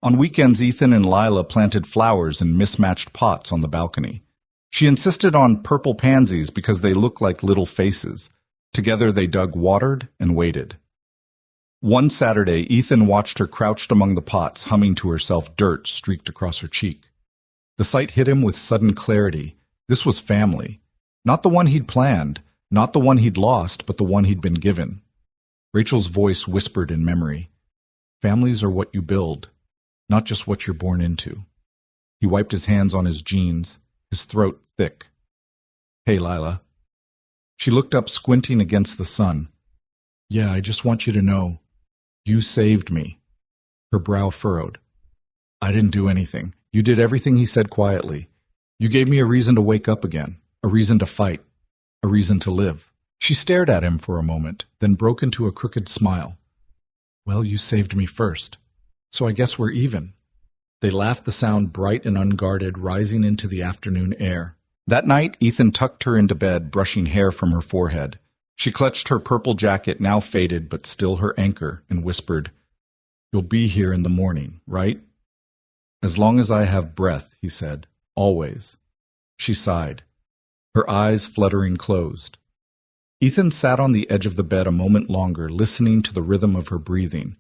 On weekends, Ethan and Lila planted flowers in mismatched pots on the balcony. She insisted on purple pansies because they looked like little faces. Together they dug, watered, and waited. One Saturday, Ethan watched her crouched among the pots, humming to herself, dirt streaked across her cheek. The sight hit him with sudden clarity. This was family. Not the one he'd planned, not the one he'd lost, but the one he'd been given. Rachel's voice whispered in memory. Families are what you build, not just what you're born into. He wiped his hands on his jeans, his throat thick. Hey, Lila. She looked up, squinting against the sun. Yeah, I just want you to know. You saved me. Her brow furrowed. I didn't do anything. You did everything he said quietly. You gave me a reason to wake up again, a reason to fight, a reason to live. She stared at him for a moment, then broke into a crooked smile. Well, you saved me first, so I guess we're even. They laughed, the sound bright and unguarded, rising into the afternoon air. That night, Ethan tucked her into bed, brushing hair from her forehead. She clutched her purple jacket, now faded but still her anchor, and whispered, You'll be here in the morning, right? As long as I have breath, he said, always. She sighed, her eyes fluttering closed. Ethan sat on the edge of the bed a moment longer, listening to the rhythm of her breathing.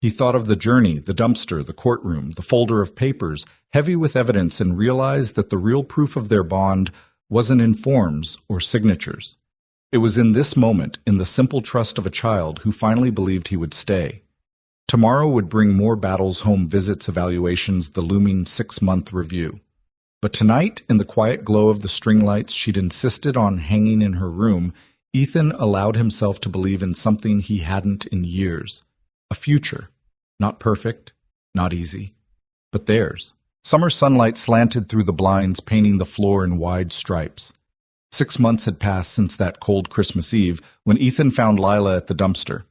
He thought of the journey, the dumpster, the courtroom, the folder of papers, heavy with evidence, and realized that the real proof of their bond wasn't in forms or signatures. It was in this moment, in the simple trust of a child who finally believed he would stay. Tomorrow would bring more battles, home visits, evaluations, the looming 6-month review. But tonight, in the quiet glow of the string lights she'd insisted on hanging in her room, Ethan allowed himself to believe in something he hadn't in years. A future. Not perfect, not easy, but theirs. Summer sunlight slanted through the blinds, painting the floor in wide stripes. 6 months had passed since that cold Christmas Eve when Ethan found Lila at the dumpster.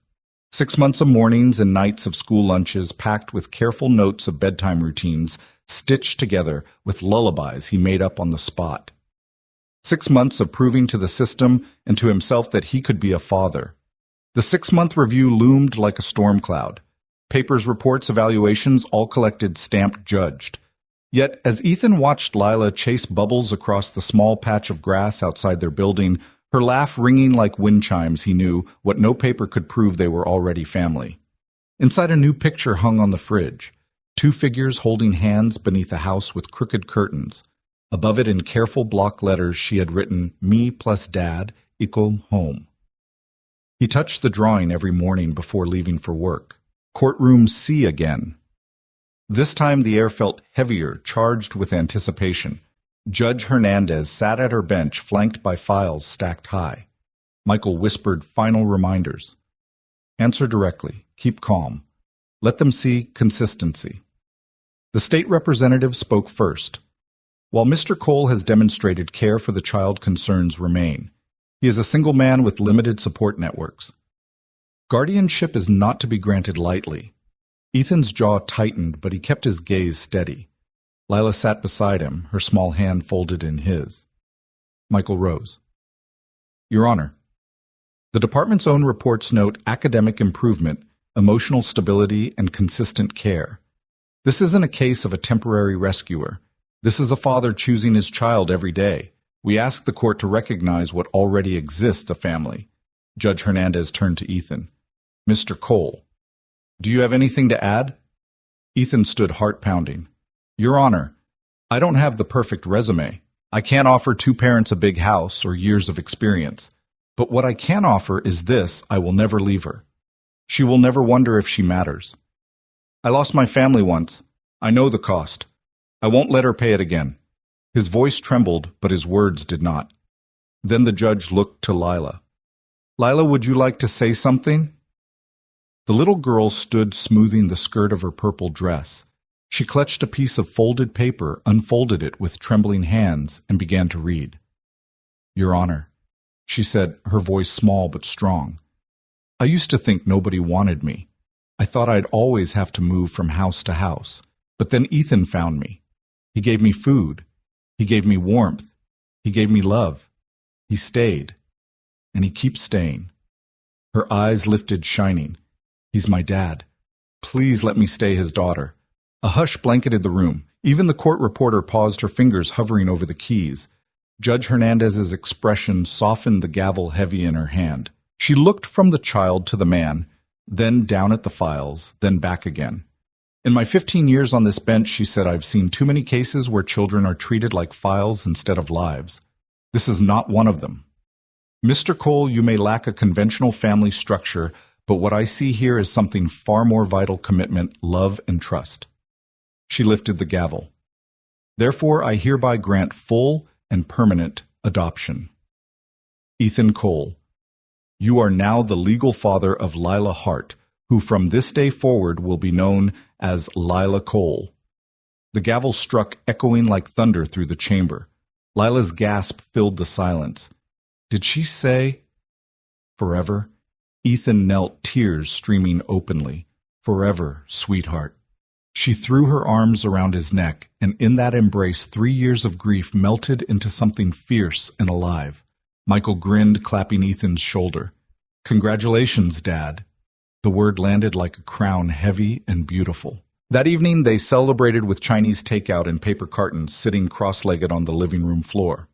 6 months of mornings and nights of school lunches packed with careful notes of bedtime routines, stitched together with lullabies he made up on the spot. 6 months of proving to the system and to himself that he could be a father. The 6-month review loomed like a storm cloud. Papers, reports, evaluations, all collected, stamped, judged. Yet, as Ethan watched Lila chase bubbles across the small patch of grass outside their building, her laugh ringing like wind chimes, he knew what no paper could prove: they were already family. Inside, a new picture hung on the fridge. 2 figures holding hands beneath a house with crooked curtains. Above it, in careful block letters, she had written, Me plus Dad equal home. He touched the drawing every morning before leaving for work. Courtroom C again. This time the air felt heavier, charged with anticipation. Judge Hernandez sat at her bench, flanked by files stacked high. Michael whispered final reminders. Answer directly. Keep calm. Let them see consistency. The state representative spoke first. While Mr. Cole has demonstrated care for the child, concerns remain. He is a single man with limited support networks. Guardianship is not to be granted lightly. Ethan's jaw tightened, but he kept his gaze steady. Lila sat beside him, her small hand folded in his. Michael rose. Your Honor, the department's own reports note academic improvement, emotional stability, and consistent care. This isn't a case of a temporary rescuer. This is a father choosing his child every day. We ask the court to recognize what already exists: a family. Judge Hernandez turned to Ethan. Mr. Cole, do you have anything to add? Ethan stood heart-pounding. Your Honor, I don't have the perfect resume. I can't offer 2 parents a big house or years of experience. But what I can offer is this: I will never leave her. She will never wonder if she matters. I lost my family once. I know the cost. I won't let her pay it again. His voice trembled, but his words did not. Then the judge looked to Lila. Lila, would you like to say something? The little girl stood smoothing the skirt of her purple dress. She clutched a piece of folded paper, unfolded it with trembling hands, and began to read. Your Honor, she said, her voice small but strong. I used to think nobody wanted me. I thought I'd always have to move from house to house. But then Ethan found me. He gave me food. He gave me warmth. He gave me love. He stayed. And he keeps staying. Her eyes lifted, shining. He's my dad. Please let me stay his daughter. A hush blanketed the room. Even the court reporter paused, her fingers hovering over the keys. Judge Hernandez's expression softened, the gavel heavy in her hand. She looked from the child to the man, then down at the files, then back again. In my 15 years on this bench, she said, I've seen too many cases where children are treated like files instead of lives. This is not one of them. Mr. Cole, you may lack a conventional family structure, but what I see here is something far more vital: commitment, love, and trust. She lifted the gavel. Therefore, I hereby grant full and permanent adoption. Ethan Cole, you are now the legal father of Lila Hart, who from this day forward will be known as Lila Cole. The gavel struck, echoing like thunder through the chamber. Lila's gasp filled the silence. Did she say forever? Ethan knelt, tears streaming openly. Forever, sweetheart. She threw her arms around his neck, and in that embrace 3 years of grief melted into something fierce and alive. Michael grinned, clapping Ethan's shoulder. Congratulations, Dad. The word landed like a crown, heavy and beautiful. That evening, they celebrated with Chinese takeout in paper cartons, sitting cross-legged on the living room floor.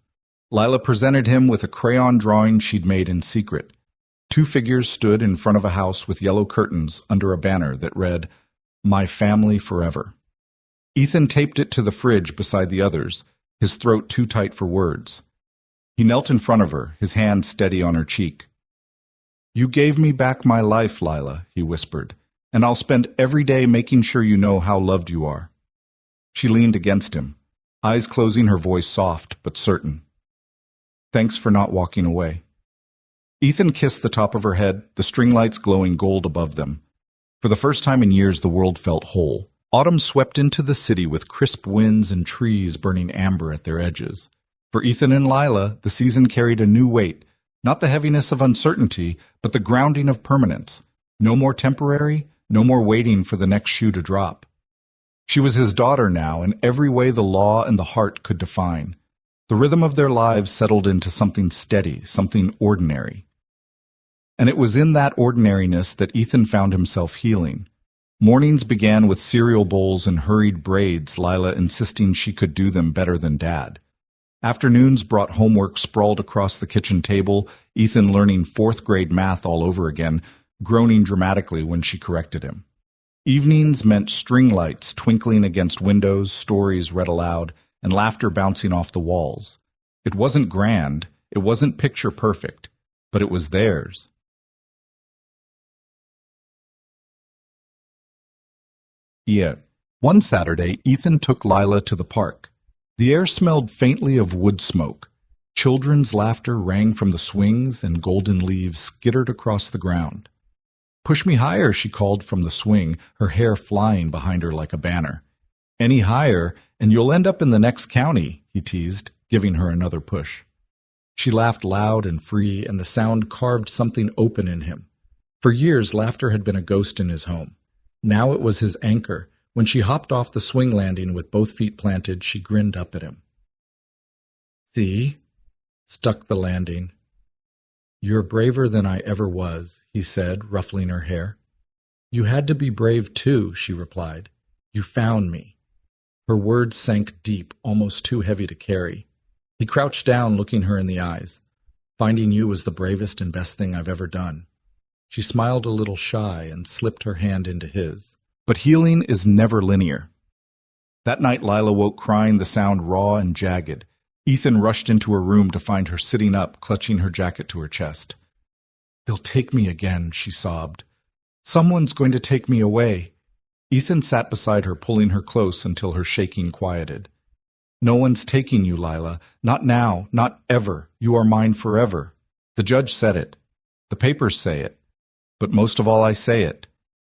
Lila presented him with a crayon drawing she'd made in secret. 2 figures stood in front of a house with yellow curtains under a banner that read, My Family Forever. Ethan taped it to the fridge beside the others, his throat too tight for words. He knelt in front of her, his hand steady on her cheek. You gave me back my life, Lila, he whispered, and I'll spend every day making sure you know how loved you are. She leaned against him, eyes closing, her voice soft but certain. Thanks for not walking away. Ethan kissed the top of her head, the string lights glowing gold above them. For the first time in years, the world felt whole. Autumn swept into the city with crisp winds and trees burning amber at their edges. For Ethan and Lila, the season carried a new weight, not the heaviness of uncertainty, but the grounding of permanence. No more temporary, no more waiting for the next shoe to drop. She was his daughter now in every way the law and the heart could define. The rhythm of their lives settled into something steady, something ordinary. And it was in that ordinariness that Ethan found himself healing. Mornings began with cereal bowls and hurried braids, Lila insisting she could do them better than Dad. Afternoons brought homework sprawled across the kitchen table, Ethan learning 4th grade math all over again, groaning dramatically when she corrected him. Evenings meant string lights twinkling against windows, stories read aloud, and laughter bouncing off the walls. It wasn't grand, it wasn't picture perfect, but it was theirs. Yeah. One Saturday, Ethan took Lila to the park. The air smelled faintly of wood smoke. Children's laughter rang from the swings, and golden leaves skittered across the ground. Push me higher, she called from the swing, her hair flying behind her like a banner. Any higher, and you'll end up in the next county, he teased, giving her another push. She laughed loud and free, and the sound carved something open in him. For years, laughter had been a ghost in his home. Now it was his anchor. When she hopped off the swing landing with both feet planted, she grinned up at him. See? Stuck the landing. You're braver than I ever was, he said, ruffling her hair. You had to be brave too, she replied. You found me. Her words sank deep, almost too heavy to carry. He crouched down, looking her in the eyes. Finding you was the bravest and best thing I've ever done. She smiled a little shy and slipped her hand into his. But healing is never linear. That night Lila woke crying, the sound raw and jagged. Ethan rushed into her room to find her sitting up, clutching her jacket to her chest. They'll take me again, she sobbed. Someone's going to take me away. Ethan sat beside her, pulling her close until her shaking quieted. No one's taking you, Lila. Not now, not ever. You are mine forever. The judge said it. The papers say it. But most of all, I say it.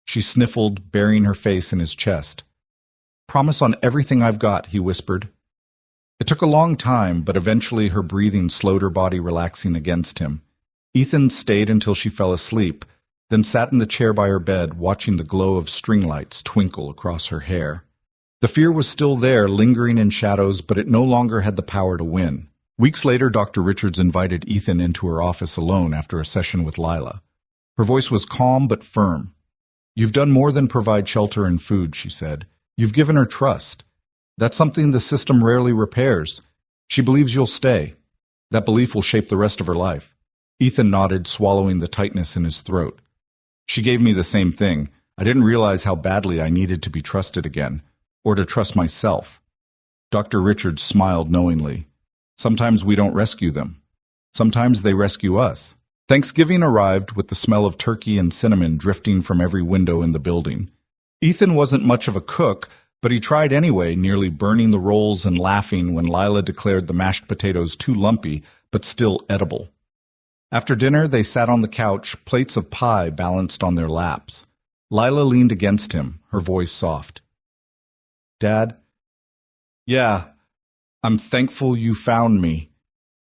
She sniffled, burying her face in his chest. Promise on everything I've got, he whispered. It took a long time, but eventually her breathing slowed, her body relaxing against him. Ethan stayed until she fell asleep, then sat in the chair by her bed, watching the glow of string lights twinkle across her hair. The fear was still there, lingering in shadows, but it no longer had the power to win. Weeks later, Dr. Richards invited Ethan into her office alone after a session with Lila. Her voice was calm but firm. You've done more than provide shelter and food, she said. You've given her trust. That's something the system rarely repairs. She believes you'll stay. That belief will shape the rest of her life. Ethan nodded, swallowing the tightness in his throat. She gave me the same thing. I didn't realize how badly I needed to be trusted again, or to trust myself. Dr. Richards smiled knowingly. Sometimes we don't rescue them. Sometimes they rescue us. Thanksgiving arrived with the smell of turkey and cinnamon drifting from every window in the building. Ethan wasn't much of a cook, but he tried anyway, nearly burning the rolls and laughing when Lila declared the mashed potatoes too lumpy, but still edible. After dinner, they sat on the couch, plates of pie balanced on their laps. Lila leaned against him, her voice soft. Dad? Yeah, I'm thankful you found me.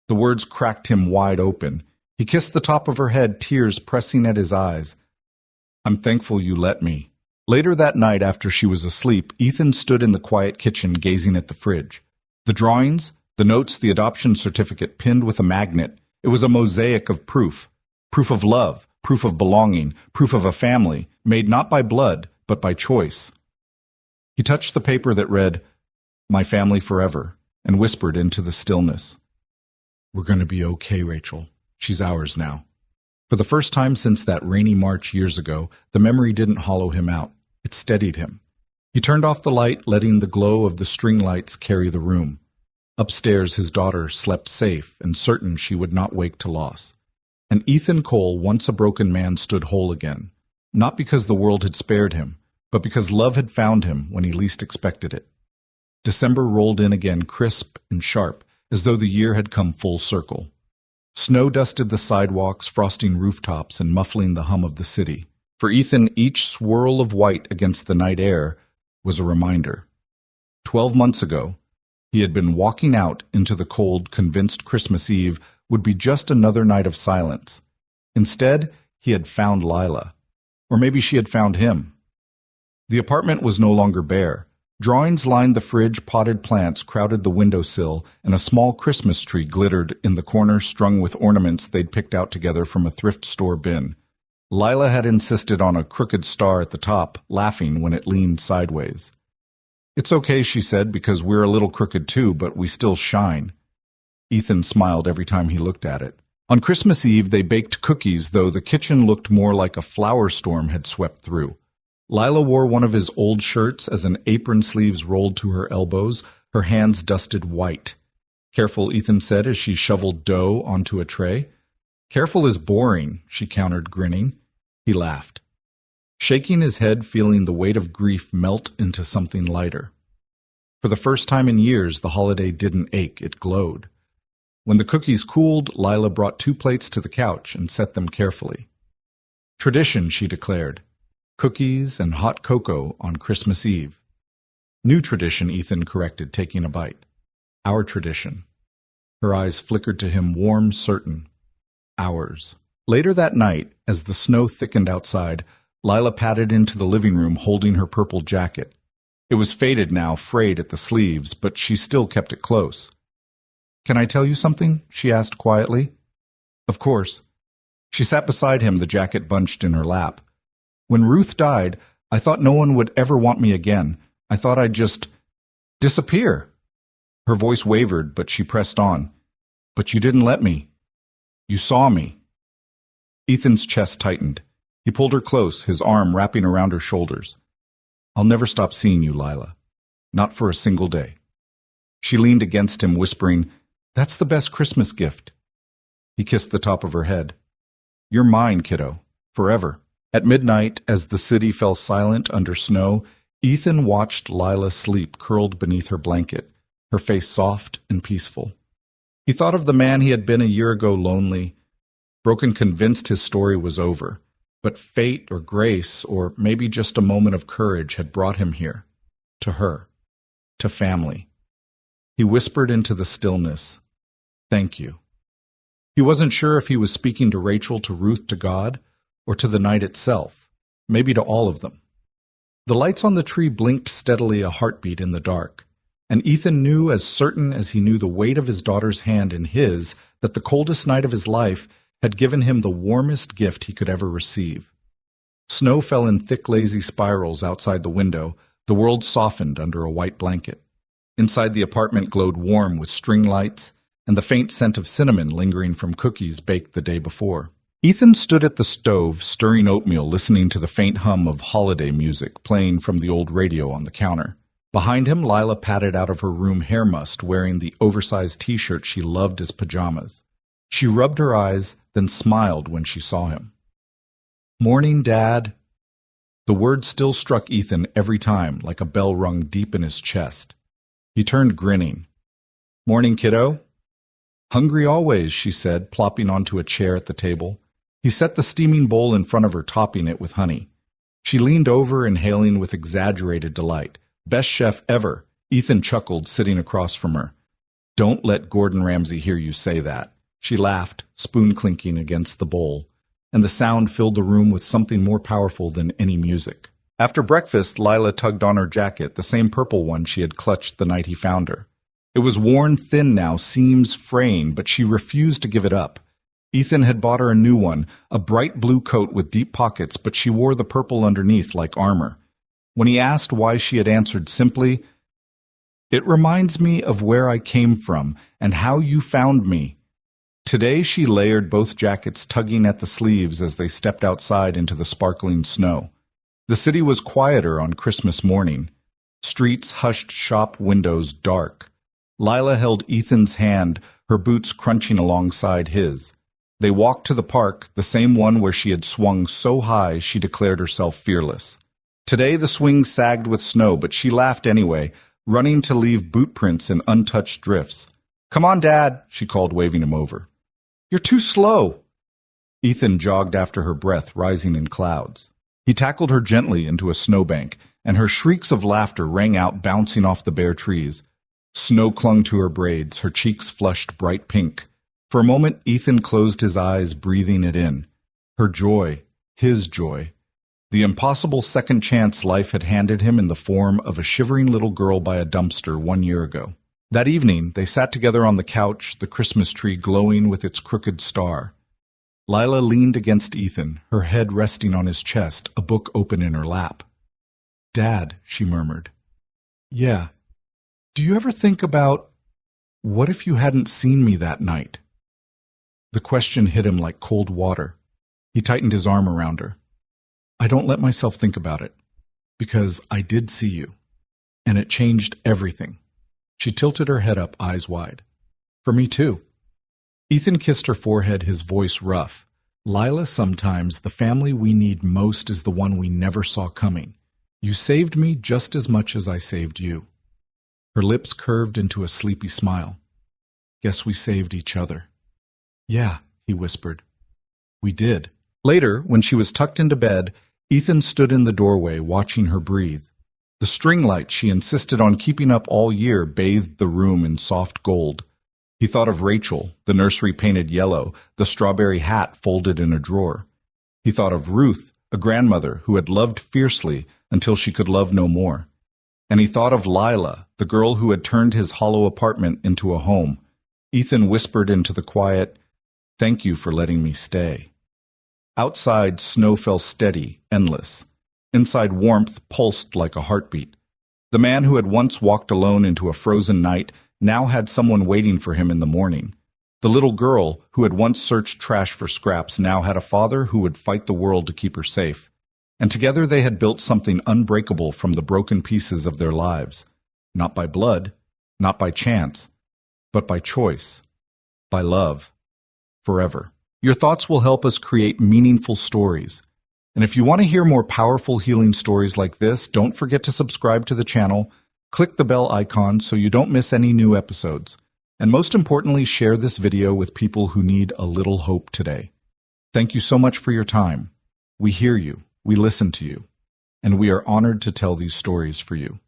The words cracked him wide open. He kissed the top of her head, tears pressing at his eyes. I'm thankful you let me. Later that night, after she was asleep, Ethan stood in the quiet kitchen gazing at the fridge. The drawings, the notes, the adoption certificate pinned with a magnet. It was a mosaic of proof. Proof of love, proof of belonging, proof of a family, made not by blood, but by choice. He touched the paper that read, My family forever, and whispered into the stillness. We're going to be okay, Rachel. She's ours now. For the first time since that rainy March years ago, the memory didn't hollow him out. It steadied him. He turned off the light, letting the glow of the string lights carry the room. Upstairs, his daughter slept safe and certain she would not wake to loss. And Ethan Cole, once a broken man, stood whole again, not because the world had spared him, but because love had found him when he least expected it. December rolled in again, crisp and sharp, as though the year had come full circle. Snow dusted the sidewalks, frosting rooftops and muffling the hum of the city. For Ethan, each swirl of white against the night air was a reminder. 12 months ago, he had been walking out into the cold, convinced Christmas Eve would be just another night of silence. Instead, he had found Lila. Or maybe she had found him. The apartment was no longer bare. Drawings lined the fridge, potted plants crowded the windowsill, and a small Christmas tree glittered in the corner strung with ornaments they'd picked out together from a thrift store bin. Lila had insisted on a crooked star at the top, laughing when it leaned sideways. It's okay, she said, because we're a little crooked too, but we still shine. Ethan smiled every time he looked at it. On Christmas Eve, they baked cookies, though the kitchen looked more like a flower storm had swept through. Lila wore one of his old shirts as an apron sleeves rolled to her elbows, her hands dusted white. Careful, Ethan said as she shoveled dough onto a tray. Careful is boring, she countered, grinning. He laughed, shaking his head, feeling the weight of grief melt into something lighter. For the first time in years, the holiday didn't ache, it glowed. When the cookies cooled, Lila brought 2 plates to the couch and set them carefully. Tradition, she declared. Cookies and hot cocoa on Christmas Eve. New tradition, Ethan corrected, taking a bite. Our tradition. Her eyes flickered to him, warm, certain. Ours. Later that night, as the snow thickened outside, Lila padded into the living room holding her purple jacket. It was faded now, frayed at the sleeves, but she still kept it close. Can I tell you something? She asked quietly. Of course. She sat beside him, the jacket bunched in her lap. When Ruth died, I thought no one would ever want me again. I thought I'd just disappear. Her voice wavered, but she pressed on. But you didn't let me. You saw me. Ethan's chest tightened. He pulled her close, his arm wrapping around her shoulders. I'll never stop seeing you, Lila. Not for a single day. She leaned against him, whispering, That's the best Christmas gift. He kissed the top of her head. You're mine, kiddo. Forever. At midnight, as the city fell silent under snow, Ethan watched Lila sleep curled beneath her blanket, her face soft and peaceful. He thought of the man he had been a year ago, lonely, broken, convinced his story was over. But fate or grace, or maybe just a moment of courage, had brought him here. To her. To family. He whispered into the stillness, Thank you. He wasn't sure if he was speaking to Rachel, to Ruth, to God, or to the night itself, maybe to all of them. The lights on the tree blinked steadily, a heartbeat in the dark, and Ethan knew, as certain as he knew the weight of his daughter's hand in his, that the coldest night of his life had given him the warmest gift he could ever receive. Snow fell in thick, lazy spirals outside the window. The world softened under a white blanket. Inside, the apartment glowed warm with string lights and the faint scent of cinnamon lingering from cookies baked the day before. Ethan stood at the stove, stirring oatmeal, listening to the faint hum of holiday music playing from the old radio on the counter. Behind him, Lila padded out of her room hair mussed, wearing the oversized T-shirt she loved as pajamas. She rubbed her eyes, then smiled when she saw him. Morning, Dad. The word still struck Ethan every time, like a bell rung deep in his chest. He turned, grinning. Morning, kiddo. Hungry always, she said, plopping onto a chair at the table. He set the steaming bowl in front of her, topping it with honey. She leaned over, inhaling with exaggerated delight. Best chef ever. Ethan chuckled, sitting across from her. Don't let Gordon Ramsay hear you say that. She laughed, spoon clinking against the bowl, and the sound filled the room with something more powerful than any music. After breakfast, Lila tugged on her jacket, the same purple one she had clutched the night he found her. It was worn thin now, seams fraying, but she refused to give it up. Ethan had bought her a new one, a bright blue coat with deep pockets, but she wore the purple underneath like armor. When he asked why, she had answered simply, "It reminds me of where I came from and how you found me." Today she layered both jackets, tugging at the sleeves as they stepped outside into the sparkling snow. The city was quieter on Christmas morning. Streets hushed, shop windows dark. Lila held Ethan's hand, her boots crunching alongside his. They walked to the park, the same one where she had swung so high she declared herself fearless. Today the swing sagged with snow, but she laughed anyway, running to leave boot prints in untouched drifts. "Come on, Dad," she called, waving him over. "You're too slow." Ethan jogged after her, breath rising in clouds. He tackled her gently into a snowbank, and her shrieks of laughter rang out, bouncing off the bare trees. Snow clung to her braids, her cheeks flushed bright pink. For a moment, Ethan closed his eyes, breathing it in. Her joy, his joy. The impossible second chance life had handed him in the form of a shivering little girl by a dumpster 1 year ago. That evening, they sat together on the couch, the Christmas tree glowing with its crooked star. Lila leaned against Ethan, her head resting on his chest, a book open in her lap. "Dad," she murmured. "Yeah. Do you ever think about, what if you hadn't seen me that night?" The question hit him like cold water. He tightened his arm around her. "I don't let myself think about it, because I did see you, and it changed everything." She tilted her head up, eyes wide. "For me too." Ethan kissed her forehead, his voice rough. "Lila, sometimes the family we need most is the one we never saw coming. You saved me just as much as I saved you." Her lips curved into a sleepy smile. "Guess we saved each other." "Yeah," he whispered. "We did." Later, when she was tucked into bed, Ethan stood in the doorway, watching her breathe. The string light she insisted on keeping up all year bathed the room in soft gold. He thought of Rachel, the nursery painted yellow, the strawberry hat folded in a drawer. He thought of Ruth, a grandmother who had loved fiercely until she could love no more. And he thought of Lila, the girl who had turned his hollow apartment into a home. Ethan whispered into the quiet, "Thank you for letting me stay." Outside, snow fell steady, endless. Inside, warmth pulsed like a heartbeat. The man who had once walked alone into a frozen night now had someone waiting for him in the morning. The little girl who had once searched trash for scraps now had a father who would fight the world to keep her safe. And together they had built something unbreakable from the broken pieces of their lives. Not by blood, not by chance, but by choice, by love, forever. Your thoughts will help us create meaningful stories. And if you want to hear more powerful healing stories like this, don't forget to subscribe to the channel, click the bell icon so you don't miss any new episodes. And most importantly, share this video with people who need a little hope today. Thank you so much for your time. We hear you, we listen to you, and we are honored to tell these stories for you.